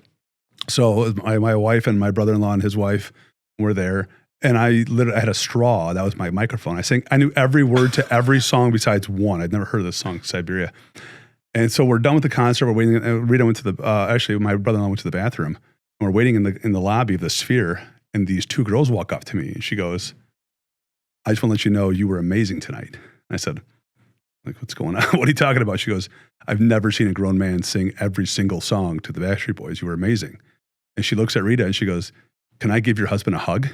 So my wife and my brother-in-law and his wife were there. And I had a straw. That was my microphone. I knew every word to every song besides one. I'd never heard of this song, Siberia. And so we're done with the concert. We're waiting. Rita went to actually, my brother-in-law went to the bathroom. And we're waiting in the lobby of the Sphere. And these 2 girls walk up to me. And she goes, I just want to let you know you were amazing tonight. And I said, like, what's going on? What are you talking about? She goes, I've never seen a grown man sing every single song to the Backstreet Boys. You were amazing. And she looks at Rita and she goes, can I give your husband a hug?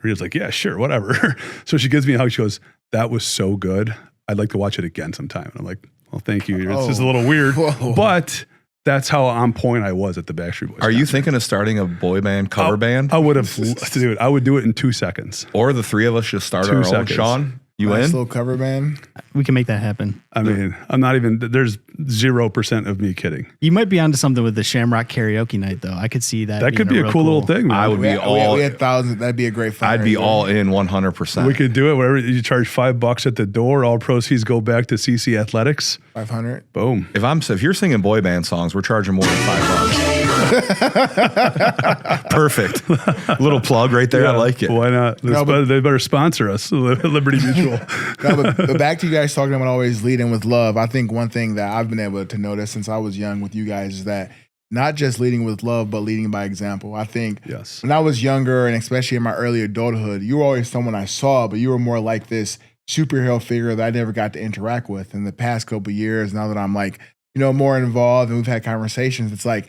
Rita's like, yeah, sure, whatever. So she gives me a hug. She goes, that was so good. I'd like to watch it again sometime. And I'm like, well, thank you. It's just a little weird. Whoa. But that's how on point I was at the Backstreet Boys. Are you thinking of starting a boy band cover band? I would have, dude, I would do it in 2 seconds. Or the 3 of us just start 2 our own. seconds. Sean, you Nice in? little cover band. We can make that happen. I mean, I'm not even, there's 0% of me kidding. You might be onto something with the Shamrock karaoke night, though. I could see that. That could be a real cool little thing, man. I would be all. We had thousands. That'd be a great fun. I'd be all in 100%. We could do it wherever you charge $5 at the door. All proceeds go back to CC Athletics. 500. Boom. If you're singing boy band songs, we're charging more than $5. Perfect. Little plug right there. I like it. Why not? They better sponsor us, Liberty Mutual. No, but back to you guys talking about always leading with love. I think one thing that I've been able to notice since I was young with you guys is that not just leading with love, but leading by example. I think Yes. when I was younger, and especially in my early adulthood, you were always someone I saw, but you were more like this superhero figure that I never got to interact with. In the past couple of years, now that I'm like, more involved and we've had conversations, it's like,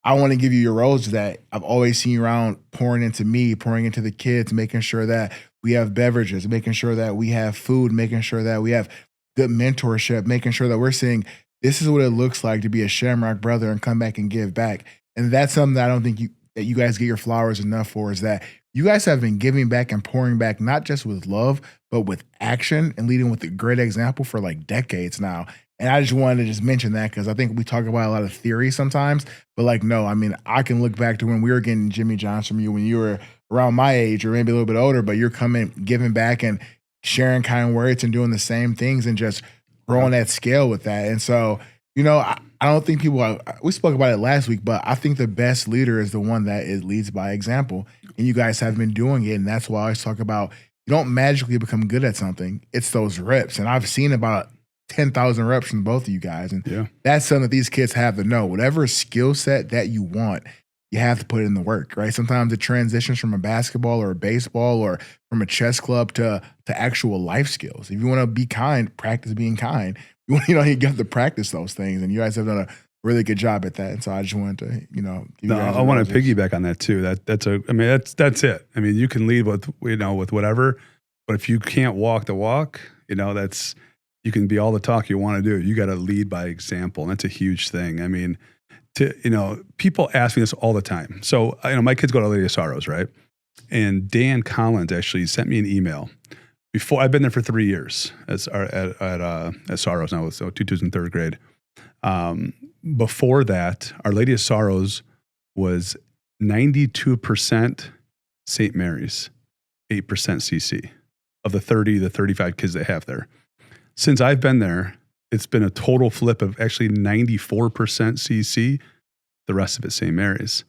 I want to give you your roles that I've always seen you around pouring into me, pouring into the kids, making sure that we have beverages, making sure that we have food, making sure that we have good mentorship, making sure that we're saying, this is what it looks like to be a Shamrock brother and come back and give back. And that's something that I don't think that you guys get your flowers enough for, is that you guys have been giving back and pouring back, not just with love, but with action and leading with a great example for like decades now. And I just wanted to just mention that because I think we talk about a lot of theory sometimes, but like, no, I mean, I can look back to when we were getting Jimmy Johns from you when you were around my age or maybe a little bit older, but you're coming, giving back and sharing kind words and doing the same things and just growing that scale with that. And so, I don't think we spoke about it last week, but I think the best leader is the one that leads by example. And you guys have been doing it. And that's why I always talk about, you don't magically become good at something. It's those reps. And I've seen about 10,000 reps from both of you guys. And that's something that these kids have to know. Whatever skill set that you want, you have to put in the work, right? Sometimes it transitions from a basketball or a baseball or from a chess club to actual life skills. If you want to be kind, practice being kind. You have to practice those things, and you guys have done a really good job at that. And so I just wanted to, give you guys I want to piggyback on that too. That's it. I mean, you can lead with whatever, but if you can't walk the walk, you can be all the talk you want to do. You got to lead by example. And that's a huge thing. I mean, people ask me this all the time. So, my kids go to Lady of Sorrows, right? And Dan Collins actually sent me an email before. I've been there for 3 years at Sorrows now, so 2s in third grade. Before that, Our Lady of Sorrows was 92% St. Mary's, 8% CC of the 30 to 35 kids they have there. Since I've been there, it's been a total flip of actually 94% CC, the rest of it St. Mary's.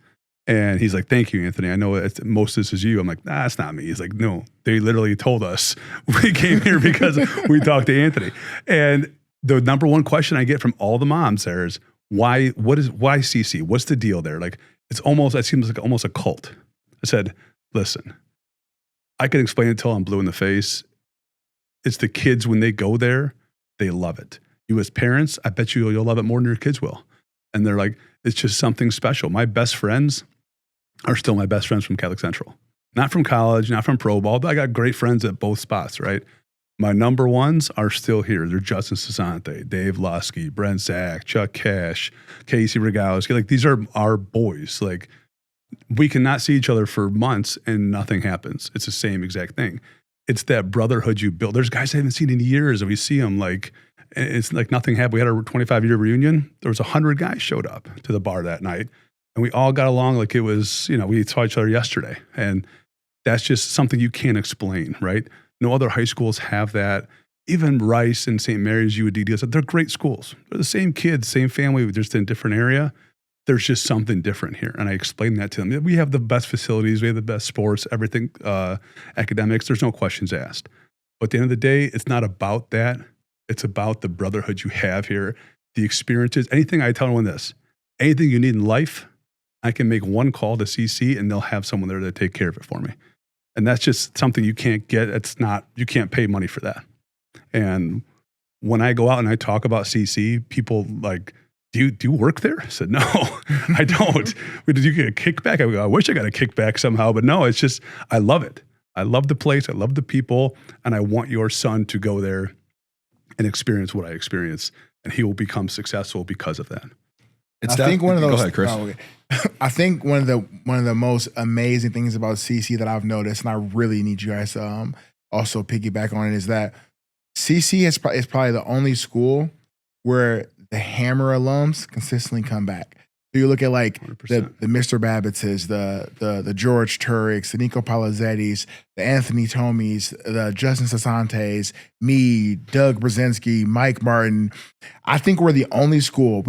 And he's like, thank you, Anthony. I know most of this is you. I'm like, nah, it's not me. He's like, no, they literally told us we came here because we talked to Anthony. And the number one question I get from all the moms there is, why CC? What's the deal there? Like, it seems like almost a cult. I said, listen, I can explain it till I'm blue in the face. It's the kids, when they go there, they love it. You as parents, I bet you'll love it more than your kids will. And they're like, it's just something special. My best friends are still my best friends from Catholic Central. Not from college, not from pro ball, but I got great friends at both spots, right? My number ones are still here. They're Justin Sasante, Dave Lusky, Brent Zach, Chuck Cash, Casey Rogowski. Like, these are our boys. Like, we cannot see each other for months and nothing happens. It's the same exact thing. It's that brotherhood you build. There's guys I haven't seen in years, and we see them like, it's like nothing happened. We had our 25-year reunion. There was 100 guys showed up to the bar that night, and we all got along like it was, we saw each other yesterday. And that's just something you can't explain, right? No other high schools have that. Even Rice and St. Mary's, UAD, they're great schools. They're the same kids, same family, just in a different area. There's just something different here. And I explained that to them. We have the best facilities. We have the best sports, everything, academics. There's no questions asked. But at the end of the day, it's not about that. It's about the brotherhood you have here, the experiences. Anything I tell anyone this, anything you need in life, I can make one call to CC and they'll have someone there to take care of it for me. And that's just something you can't get. You can't pay money for that. And when I go out and I talk about CC, people like, do you work there? I said, no, I don't. Did you get a kickback? I wish I got a kickback somehow, but no, it's just, I love it. I love the place. I love the people. And I want your son to go there and experience what I experience. And he will become successful because of that. I think one of those. Go ahead, Chris. I think one of the most amazing things about CC that I've noticed, and I really need you guys to also piggyback on it, is that CC is probably the only school where the Hammer alums consistently come back. So you look at like the Mr. Babitz's, the George Tureks, the Nico Palazettis, the Anthony Tomeys, the Justin Sasantes, me, Doug Brzezinski, Mike Martin. I think we're the only school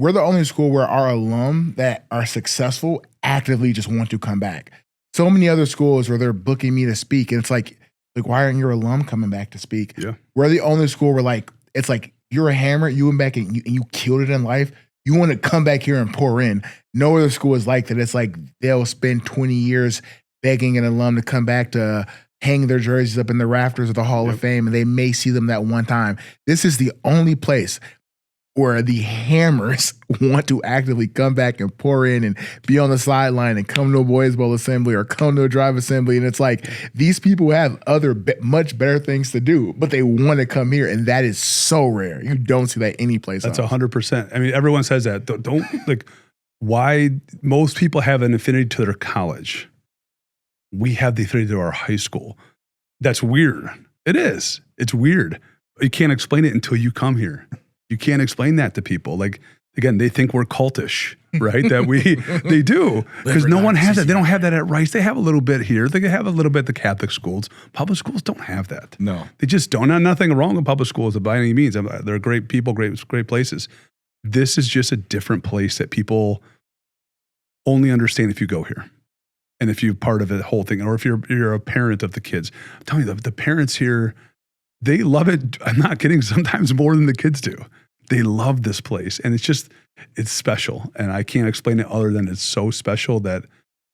we're the only school where our alum that are successful actively just want to come back. So many other schools where they're booking me to speak, and it's like why aren't your alum coming back to speak? Yeah. We're the only school where it's like you're a Hammer, you went back and you killed it in life. You want to come back here and pour in. No other school is like that. It's like they'll spend 20 years begging an alum to come back to hang their jerseys up in the rafters of the Hall of Fame, and they may see them that one time. This is the only place where the Hammers want to actively come back and pour in and be on the sideline and come to a boys bowl assembly or come to a drive assembly. And it's like these people have other much better things to do, but they want to come here. And that is so rare. You don't see that any place else. That's 100%. I mean, everyone says that. Don't like why most people have an affinity to their college. We have the affinity to our high school. That's weird. It is. It's weird. You can't explain it until you come here. You can't explain that to people. Like, again, they think we're cultish, right? They do. Because no one has that. They don't have that at Rice. They have a little bit here. They have a little bit at the Catholic schools. Public schools don't have that. No. They just don't. Nothing wrong with public schools by any means. They're great people, great places. This is just a different place that people only understand if you go here. And if you're part of the whole thing, or if you're a parent of the kids. I'm telling you, the parents here, they love it. I'm not kidding. Sometimes more than the kids do. They love this place. And it's just, it's special. And I can't explain it other than it's so special that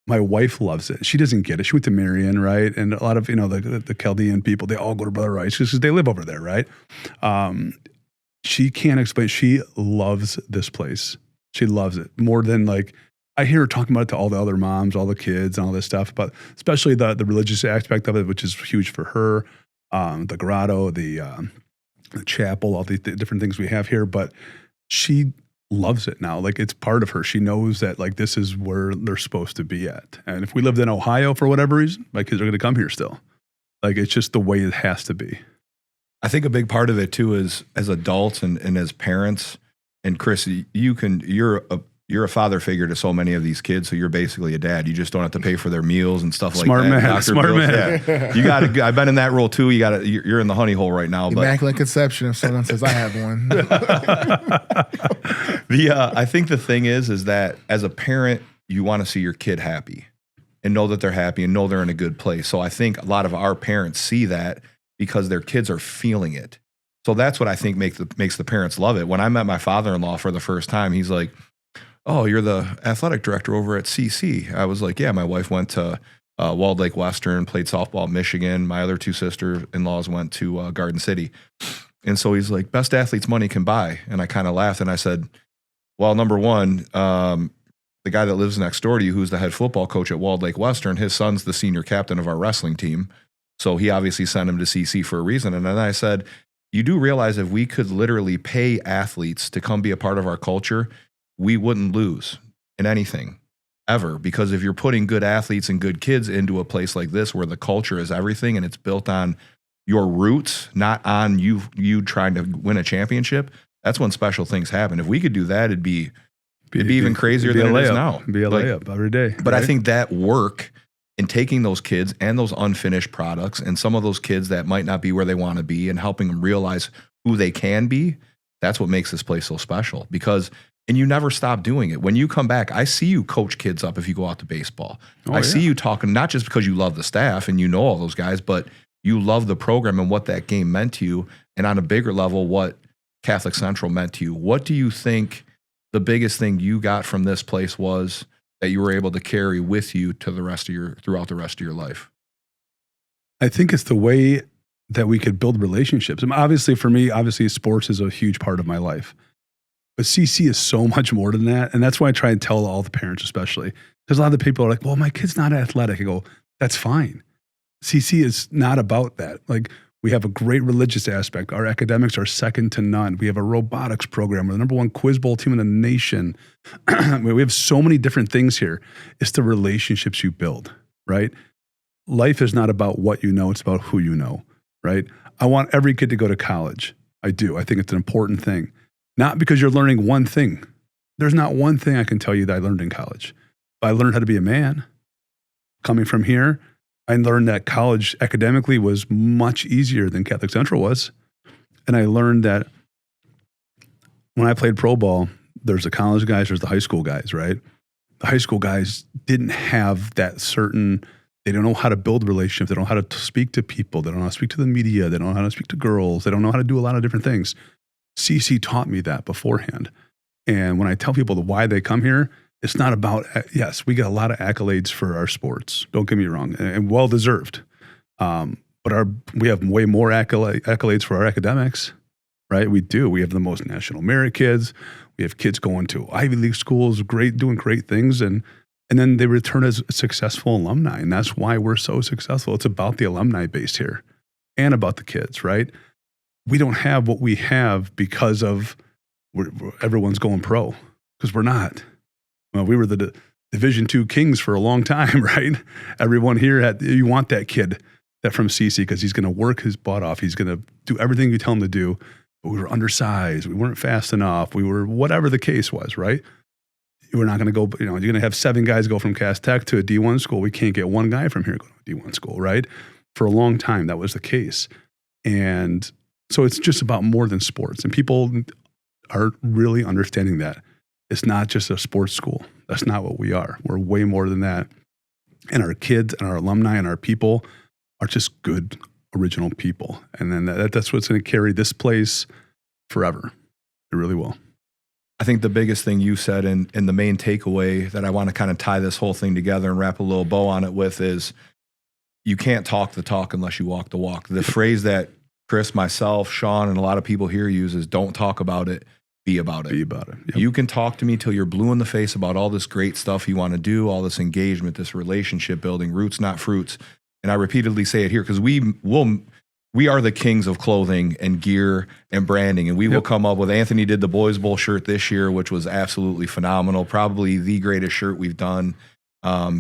my wife loves it. She doesn't get it. She went to Marion, right? And a lot of, the Chaldean people, they all go to Brother Rice just because they live over there, right? She can't explain. She loves this place. She loves it more than I hear her talking about it to all the other moms, all the kids and all this stuff, but especially the religious aspect of it, which is huge for her. The grotto, the chapel, all the different things we have here, but she loves it now. It's part of her. She knows that this is where they're supposed to be at. And if we lived in Ohio for whatever reason, my kids are going to come here still. It's just the way it has to be. I think a big part of it too is as adults and as parents. And Chris, you're a father figure to so many of these kids, so you're basically a dad. You just don't have to pay for their meals and stuff like that. Smart man. Yeah. You got to. I've been in that role too. You're in the honey hole right now. Immaculate conception. If someone says I have one, I think the thing is that as a parent, you want to see your kid happy and know that they're happy and know they're in a good place. So I think a lot of our parents see that because their kids are feeling it. So that's what I think makes the parents love it. When I met my father-in-law for the first time, he's like, "Oh, you're the athletic director over at CC." I was like, "Yeah, my wife went to Walled Lake Western, played softball at Michigan. My other two sister-in-laws went to Garden City." And so he's like, "Best athletes money can buy." And I kind of laughed and I said, "Well, number one, the guy that lives next door to you, who's the head football coach at Walled Lake Western, his son's the senior captain of our wrestling team. So he obviously sent him to CC for a reason." And then I said, "You do realize if we could literally pay athletes to come be a part of our culture, we wouldn't lose in anything ever, because if you're putting good athletes and good kids into a place like this where the culture is everything and it's built on your roots, not on you trying to win a championship, that's when special things happen. If we could do that, it'd be even crazier than it is now. It'd be a layup every day. But right? I think that work in taking those kids and those unfinished products and some of those kids that might not be where they want to be and helping them realize who they can be, that's what makes this place so special. And you never stop doing it. When you come back, I see you coach kids up if you go out to baseball. I see you talking, not just because you love the staff and you know all those guys, but you love the program and what that game meant to you, and on a bigger level, what Catholic Central meant to you. What do you think the biggest thing you got from this place was that you were able to carry with you to throughout the rest of your life? I think it's the way that we could build relationships. And obviously for me, sports is a huge part of my life. But CC is so much more than that. And that's why I try and tell all the parents, especially, because a lot of the people are like, "Well, my kid's not athletic." I go, "That's fine. CC is not about that." We have a great religious aspect. Our academics are second to none. We have a robotics program. We're the number one quiz bowl team in the nation. We have so many different things here. It's the relationships you build, right? Life is not about what you know. It's about who you know, right? I want every kid to go to college. I do. I think it's an important thing. Not because you're learning one thing. There's not one thing I can tell you that I learned in college. But I learned how to be a man. Coming from here, I learned that college academically was much easier than Catholic Central was. And I learned that when I played pro ball, there's the college guys, there's the high school guys, right? The high school guys didn't have that they don't know how to build relationships. They don't know how to speak to people. They don't know how to speak to the media. They don't know how to speak to girls. They don't know how to do a lot of different things. CC taught me that beforehand. And when I tell people why they come here, it's not about, yes, we get a lot of accolades for our sports. Don't get me wrong, and well-deserved. But we have way more accolades for our academics, right? We do. We have the most national merit kids. We have kids going to Ivy League schools, doing great things. And then they return as successful alumni. And that's why we're so successful. It's about the alumni base here and about the kids, right? We don't have what we have because of everyone's going pro, because we're not. Well, we were the Division II kings for a long time, right? Everyone here you want that kid that from CC because he's going to work his butt off. He's going to do everything you tell him to do. But we were undersized. We weren't fast enough. We were whatever the case was, right? We're not going to go, you're going to have 7 guys go from Cass Tech to a D1 school. We can't get 1 guy from here go to a D1 school, right? For a long time, that was the case. And so it's just about more than sports. And people are really understanding that. It's not just a sports school. That's not what we are. We're way more than that. And our kids and our alumni and our people are just good, original people. And then that's what's going to carry this place forever. It really will. I think the biggest thing you said and the main takeaway that I want to kind of tie this whole thing together and wrap a little bow on it with is you can't talk the talk unless you walk the walk. The phrase that Chris, myself, Sean, and a lot of people here use is don't talk about it, be about it. Be about it. Yep. You can talk to me till you're blue in the face about all this great stuff you want to do, all this engagement, this relationship building, roots, not fruits. And I repeatedly say it here because we are the kings of clothing and gear and branding. And we will come up with, Anthony did the Boys Bowl shirt this year, which was absolutely phenomenal. Probably the greatest shirt we've done.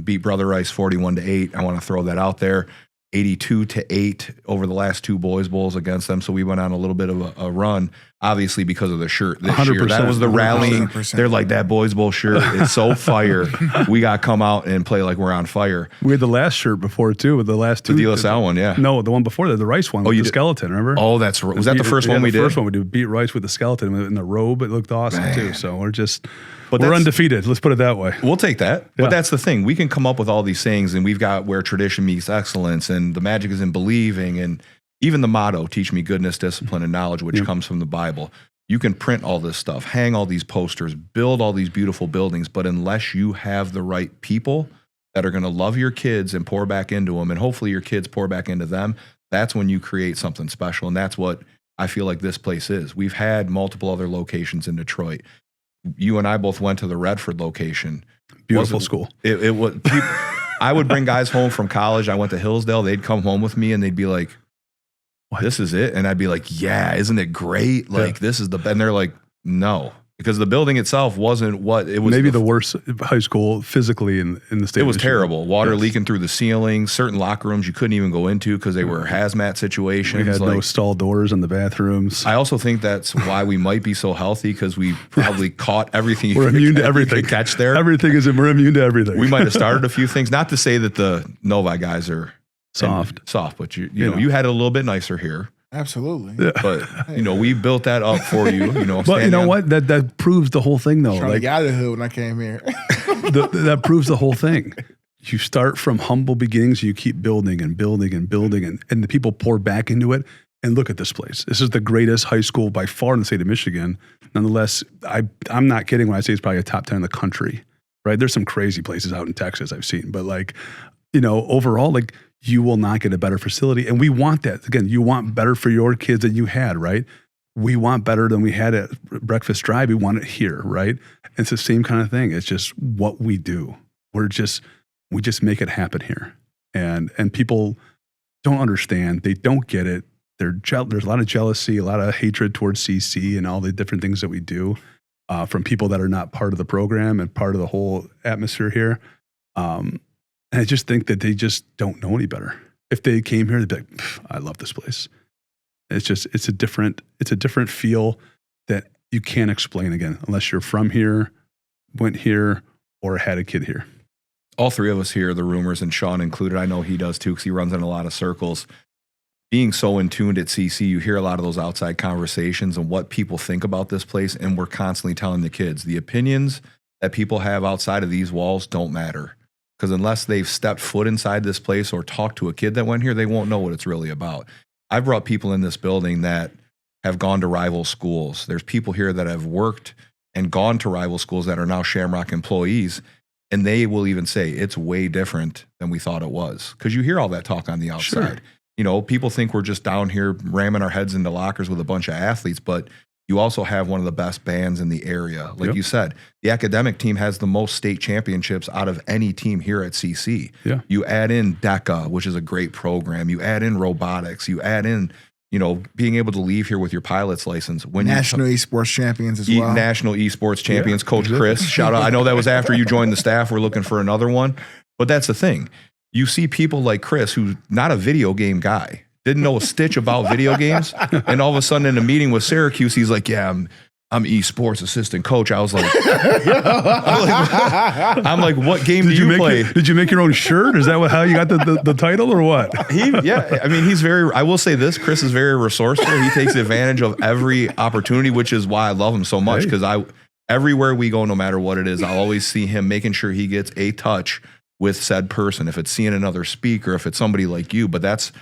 Beat Brother Rice 41-8. I want to throw that out there. 82-8 over the last 2 Boys Bowls against them. So we went on a little bit of a run, obviously because of the shirt this year. That was the rallying. 100%. They're like, that Boys Bowl shirt is so fire. We got to come out and play like we're on fire. We had the last shirt before too, with the last 2. The DLSL one, yeah. No, the one before that, the Rice one with the skeleton, remember? Oh, that's right. Was that the first one we did? The first one we did, beat Rice with the skeleton in the robe. It looked awesome too. So we're that's undefeated. Let's put it that way. We'll take that. Yeah. But that's the thing. We can come up with all these things, and we've got where tradition meets excellence, and the magic is in believing, and even the motto, teach me goodness, discipline, and knowledge, which comes from the Bible. You can print all this stuff, hang all these posters, build all these beautiful buildings, but unless you have the right people that are going to love your kids and pour back into them, and hopefully your kids pour back into them, that's when you create something special. And that's what I feel like this place is. We've had multiple other locations in Detroit. You and I both went to the Redford location. Beautiful school. It was. I would bring guys home from college. I went to Hillsdale. They'd come home with me and they'd be like, "This is it," and I'd be like, "Yeah, isn't it great? Like this is the." And they're like, "No," because the building itself wasn't what it was. Maybe the worst high school physically in the state. It was terrible. Water leaking through the ceiling. Certain locker rooms you couldn't even go into because they were hazmat situations. We had no stall doors in the bathrooms. I also think that's why we might be so healthy, because we probably caught everything. We're immune to everything. You could catch there. We're immune to everything. We might have started a few things. Not to say that the Novi guys are soft, but you know, you had it a little bit nicer here. Absolutely. Yeah. But we built that up for you. But you know what? That proves the whole thing, though. Trying to get out of the hood when I came here. That proves the whole thing. You start from humble beginnings. You keep building and building and building, and the people pour back into it. And look at this place. This is the greatest high school by far in the state of Michigan. Nonetheless, I'm not kidding when I say it's probably a top 10 in the country. Right? There's some crazy places out in Texas I've seen, but overall, you will not get a better facility. And we want that. Again, you want better for your kids than you had, right? We want better than we had at Breakfast Drive. We want it here, right? It's the same kind of thing. It's just what we do. We just make it happen here. And people don't understand. They don't get it. There's a lot of jealousy, a lot of hatred towards CC and all the different things that we do from people that are not part of the program and part of the whole atmosphere here. And I just think that they just don't know any better. If they came here, they'd be like, I love this place. It's a different feel that you can't explain again, unless you're from here, went here, or had a kid here. All three of us hear the rumors, and Sean included. I know he does too, because he runs in a lot of circles. Being so in tuned at CC, you hear a lot of those outside conversations and what people think about this place. And we're constantly telling the kids, the opinions that people have outside of these walls don't matter. Because unless they've stepped foot inside this place or talked to a kid that went here, they won't know what it's really about. I've brought people in this building that have gone to rival schools. There's people here that have worked and gone to rival schools that are now Shamrock employees, and they will even say it's way different than we thought it was. Because you hear all that talk on the outside. Sure. People think we're just down here ramming our heads into lockers with a bunch of athletes, but you also have one of the best bands in the area. Like you said, the academic team has the most state championships out of any team here at CC. Yeah. You add in DECA, which is a great program. You add in robotics. You add in, being able to leave here with your pilot's license. National esports champions as well. National esports champions. Coach Chris, shout out. I know that was after you joined the staff. We're looking for another one. But that's the thing. You see people like Chris, who's not a video game guy, didn't know a stitch about video games, and all of a sudden in a meeting with Syracuse, he's like, "Yeah, I'm esports assistant coach." I was like, I'm like, what game do you play? Did you make your own shirt? Is that how you got the title or what? He's very, I will say this, Chris is very resourceful. He takes advantage of every opportunity, which is why I love him so much, because everywhere we go, no matter what it is, I'll always see him making sure he gets a touch with said person. If it's seeing another speaker, if it's somebody like you, but that's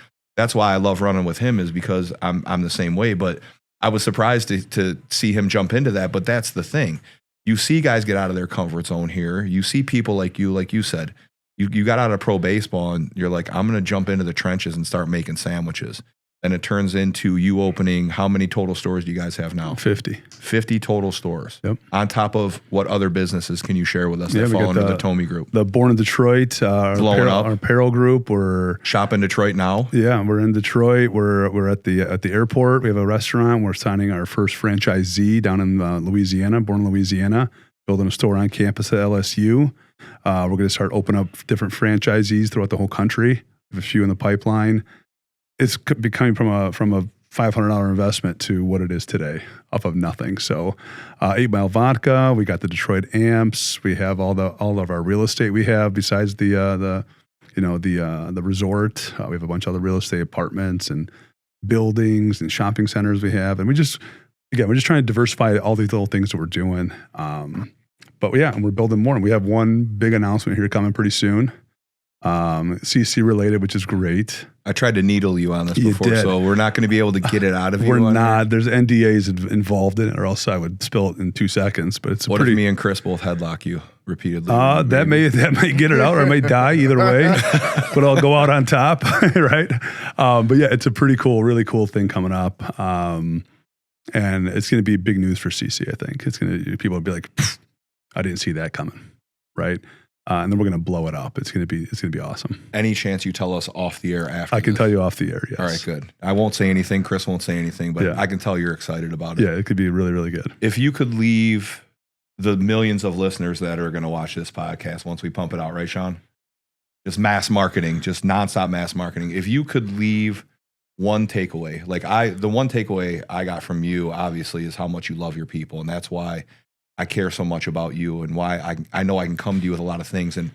why I love running with him, is because I'm the same way. But I was surprised to see him jump into that, but that's the thing. You see guys get out of their comfort zone here. You see people like you said, you got out of pro baseball and you're like, I'm going to jump into the trenches and start making sandwiches. And it turns into you opening, how many total stores do you guys have now? 50. 50 total stores. Yep. On top of what other businesses can you share with us that fall under the Tomey Group? The Born in Detroit, our apparel group. We're shop in Detroit now. Yeah, we're in Detroit. We're at the airport. We have a restaurant. We're signing our first franchisee down in Louisiana, Born in Louisiana, building a store on campus at LSU. We're going to start opening up different franchisees throughout the whole country. We have a few in the pipeline. It's becoming from a $500 investment to what it is today, off of nothing. So, 8 Mile Vodka. We got the Detroit Amps. We have all of our real estate. We have besides the resort. We have a bunch of other real estate apartments and buildings and shopping centers. We have, and we're just trying to diversify all these little things that we're doing. But yeah, and we're building more. And we have one big announcement here coming pretty soon. CC related, which is great. I tried to needle you on this before, so we're not going to be able to get it out of you. We're not. There's NDAs involved in it, or else I would spill it in 2 seconds. But it's what if me and Chris both headlock you repeatedly? That may get it out, or I may die either way. But I'll go out on top, right? But yeah, it's a pretty cool, really cool thing coming up, and it's going to be big news for CC. I think it's going to people will be like, I didn't see that coming, right? And then we're going to blow it up. It's going to be awesome. Any chance you tell us off the air after? I can tell you off the air. Yes. All right, good. I won't say anything. Chris won't say anything, but I can tell you're excited about it. Yeah, it could be really, really good. If you could leave the millions of listeners that are going to watch this podcast once we pump it out, right, Sean? Just mass marketing, just nonstop mass marketing. If you could leave one takeaway, the one takeaway I got from you, obviously, is how much you love your people, and that's why I care so much about you and why I know I can come to you with a lot of things. And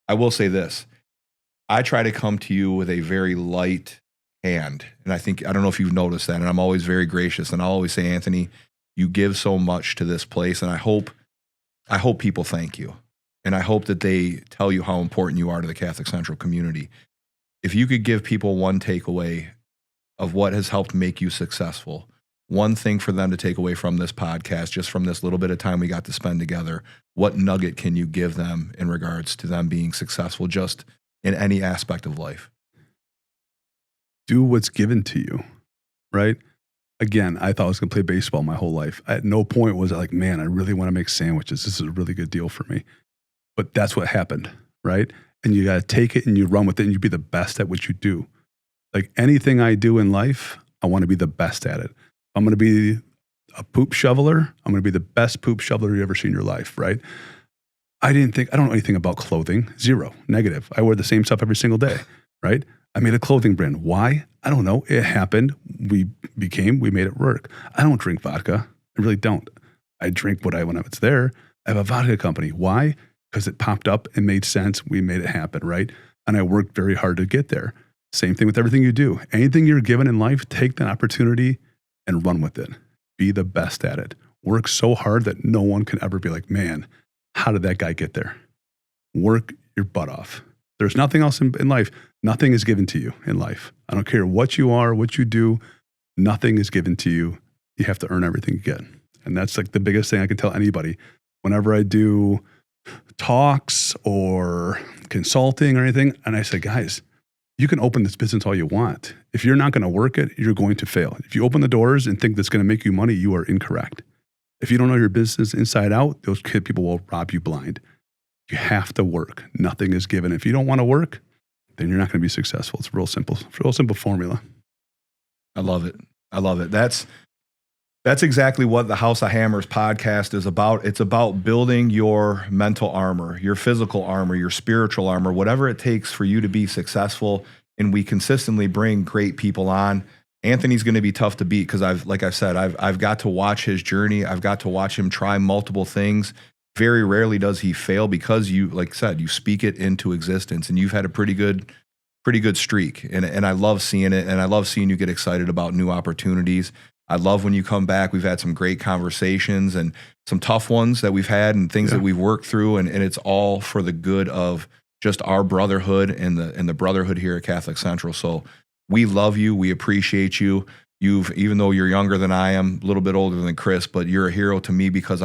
I will say this, I try to come to you with a very light hand. And I don't know if you've noticed that. And I'm always very gracious. And I'll always say, Anthony, you give so much to this place. And I hope people thank you. And I hope that they tell you how important you are to the Catholic Central community. If you could give people one takeaway of what has helped make you successful, one thing for them to take away from this podcast, just from this little bit of time we got to spend together, what nugget can you give them in regards to them being successful just in any aspect of life? Do what's given to you, right? Again, I thought I was going to play baseball my whole life. At no point was I like, man, I really want to make sandwiches. This is a really good deal for me. But that's what happened, right? And you got to take it and you run with it and you be the best at what you do. Like anything I do in life, I want to be the best at it. I'm going to be a poop shoveler. I'm going to be the best poop shoveler you ever see in your life, right? I don't know anything about clothing. Zero, negative. I wear the same stuff every single day, right? I made a clothing brand. Why? I don't know. It happened. We made it work. I don't drink vodka. I really don't. I drink when it's there. I have a vodka company. Why? Because it popped up and made sense. We made it happen, right? And I worked very hard to get there. Same thing with everything you do. Anything you're given in life, take that opportunity and run with it. Be the best at it. Work so hard that no one can ever be like, man, how did that guy get there? Work your butt off. There's nothing else in life. Nothing is given to you in life. I don't care what you are, what you do. Nothing is given to you. You have to earn everything you get. And that's like the biggest thing I can tell anybody. Whenever I do talks or consulting or anything, and I say, guys, you can open this business all you want. If you're not going to work it, you're going to fail. If you open the doors and think that's going to make you money, you are incorrect. If you don't know your business inside out, those people will rob you blind. You have to work. Nothing is given. If you don't want to work, then you're not going to be successful. It's a real simple formula. I love it. That's exactly what the House of Hammers podcast is about. It's about building your mental armor, your physical armor, your spiritual armor, whatever it takes for you to be successful. And we consistently bring great people on. Anthony's going to be tough to beat because I've got to watch his journey. I've got to watch him try multiple things. Very rarely does he fail because you, like I said, you speak it into existence, and you've had a pretty good streak. And I love seeing it. And I love seeing you get excited about new opportunities. I love when you come back. We've had some great conversations and some tough ones that we've had and things that we've worked through. And it's all for the good of just our brotherhood and the brotherhood here at Catholic Central. So we love you. We appreciate you. even though you're younger than I am, a little bit older than Chris, but you're a hero to me because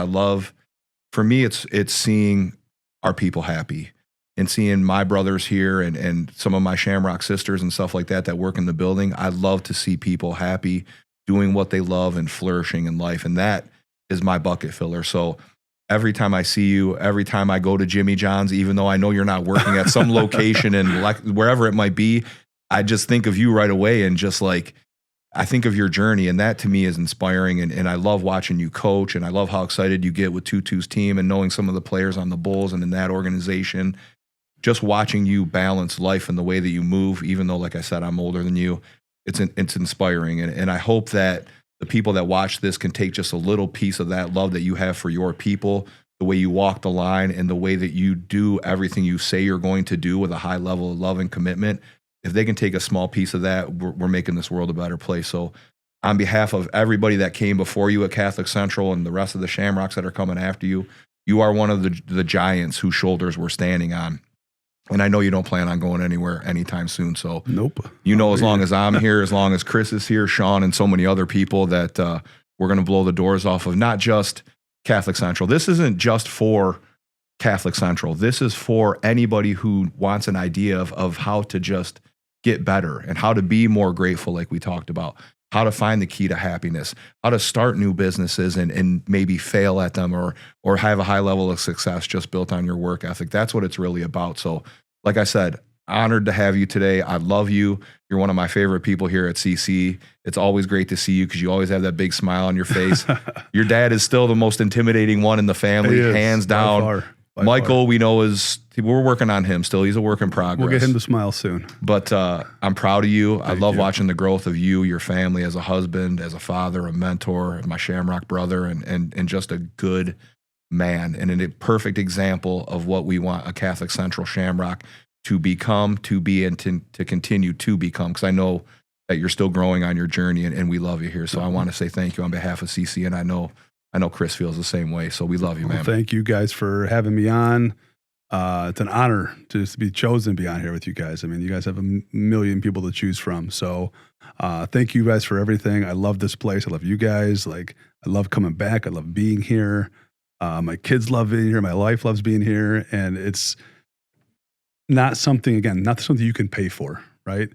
for me, it's seeing our people happy and seeing my brothers here and some of my Shamrock sisters and stuff like that work in the building. I love to see people happy, doing what they love and flourishing in life. And that is my bucket filler. So every time I see you, every time I go to Jimmy John's, even though I know you're not working at some location and wherever it might be, I just think of you right away and just like, I think of your journey, and that to me is inspiring. And I love watching you coach, and I love how excited you get with Tutu's team and knowing some of the players on the Bulls and in that organization. Just watching you balance life and the way that you move, even though, like I said, I'm older than you, it's inspiring. And I hope that the people that watch this can take just a little piece of that love that you have for your people, the way you walk the line and the way that you do everything you say you're going to do with a high level of love and commitment. If they can take a small piece of that, we're making this world a better place. So on behalf of everybody that came before you at Catholic Central and the rest of the Shamrocks that are coming after you, you are one of the giants whose shoulders we're standing on. And I know you don't plan on going anywhere anytime soon. So nope. As long as I'm here, as long as Chris is here, Sean, and so many other people that we're going to blow the doors off of not just Catholic Central. This isn't just for Catholic Central. This is for anybody who wants an idea of how to just get better and how to be more grateful, like we talked about, how to find the key to happiness, how to start new businesses and maybe fail at them or have a high level of success just built on your work ethic. That's what it's really about. So like I said, honored to have you today. I love you. You're one of my favorite people here at CC. It's always great to see you because you always have that big smile on your face. Your dad is still the most intimidating one in the family, hands down. Michael, we know we're working on him still. He's a work in progress. We'll get him to smile soon. But I'm proud of you. I love watching the growth of you, your family as a husband, as a father, a mentor, my Shamrock brother, and just a good man and a perfect example of what we want a Catholic Central Shamrock to become, to be, and to continue to become. Because I know that you're still growing on your journey, and we love you here. So I want to say thank you on behalf of CC, and I know Chris feels the same way. So we love you, man. Well, thank you guys for having me on. It's an honor to just be chosen to be on here with you guys. I mean, you guys have a million people to choose from. So thank you guys for everything. I love this place. I love you guys. I love coming back. I love being here. My kids love being here. My life loves being here. And it's not something you can pay for, right?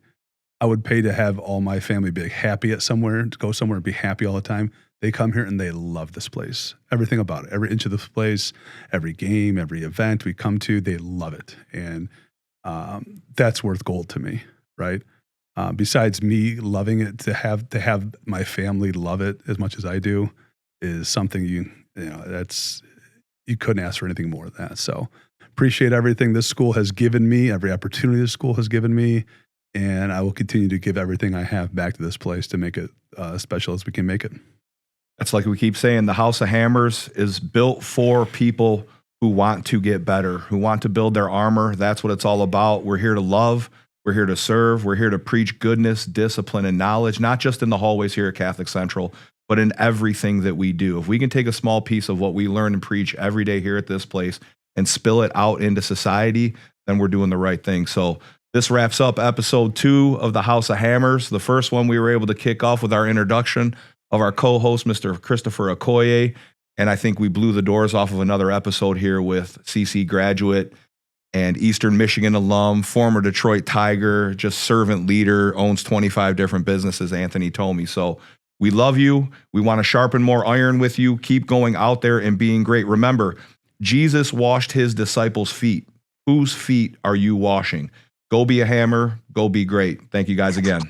I would pay to have all my family be happy at somewhere, to go somewhere and be happy all the time. They come here and they love this place. Everything about it, every inch of this place, every game, every event we come to, they love it. And that's worth gold to me, right? Besides me loving it, to have my family love it as much as I do is something you couldn't ask for anything more than that. So appreciate everything this school has given me, every opportunity this school has given me, and I will continue to give everything I have back to this place to make it as special as we can make it. That's like we keep saying, the House of Hammers is built for people who want to get better, who want to build their armor. That's what it's all about. We're here to love. We're here to serve. We're here to preach goodness, discipline, and knowledge, not just in the hallways here at Catholic Central, but in everything that we do. If we can take a small piece of what we learn and preach every day here at this place and spill it out into society, then we're doing the right thing. So this wraps up episode 2 of the House of Hammers. The first one we were able to kick off with our introduction of our co-host, Mr. Christopher Okoye. And I think we blew the doors off of another episode here with CC graduate and Eastern Michigan alum, former Detroit Tiger, just servant leader, owns 25 different businesses, Anthony Tomey. So we love you. We want to sharpen more iron with you. Keep going out there and being great. Remember, Jesus washed his disciples' feet. Whose feet are you washing? Go be a hammer. Go be great. Thank you guys again.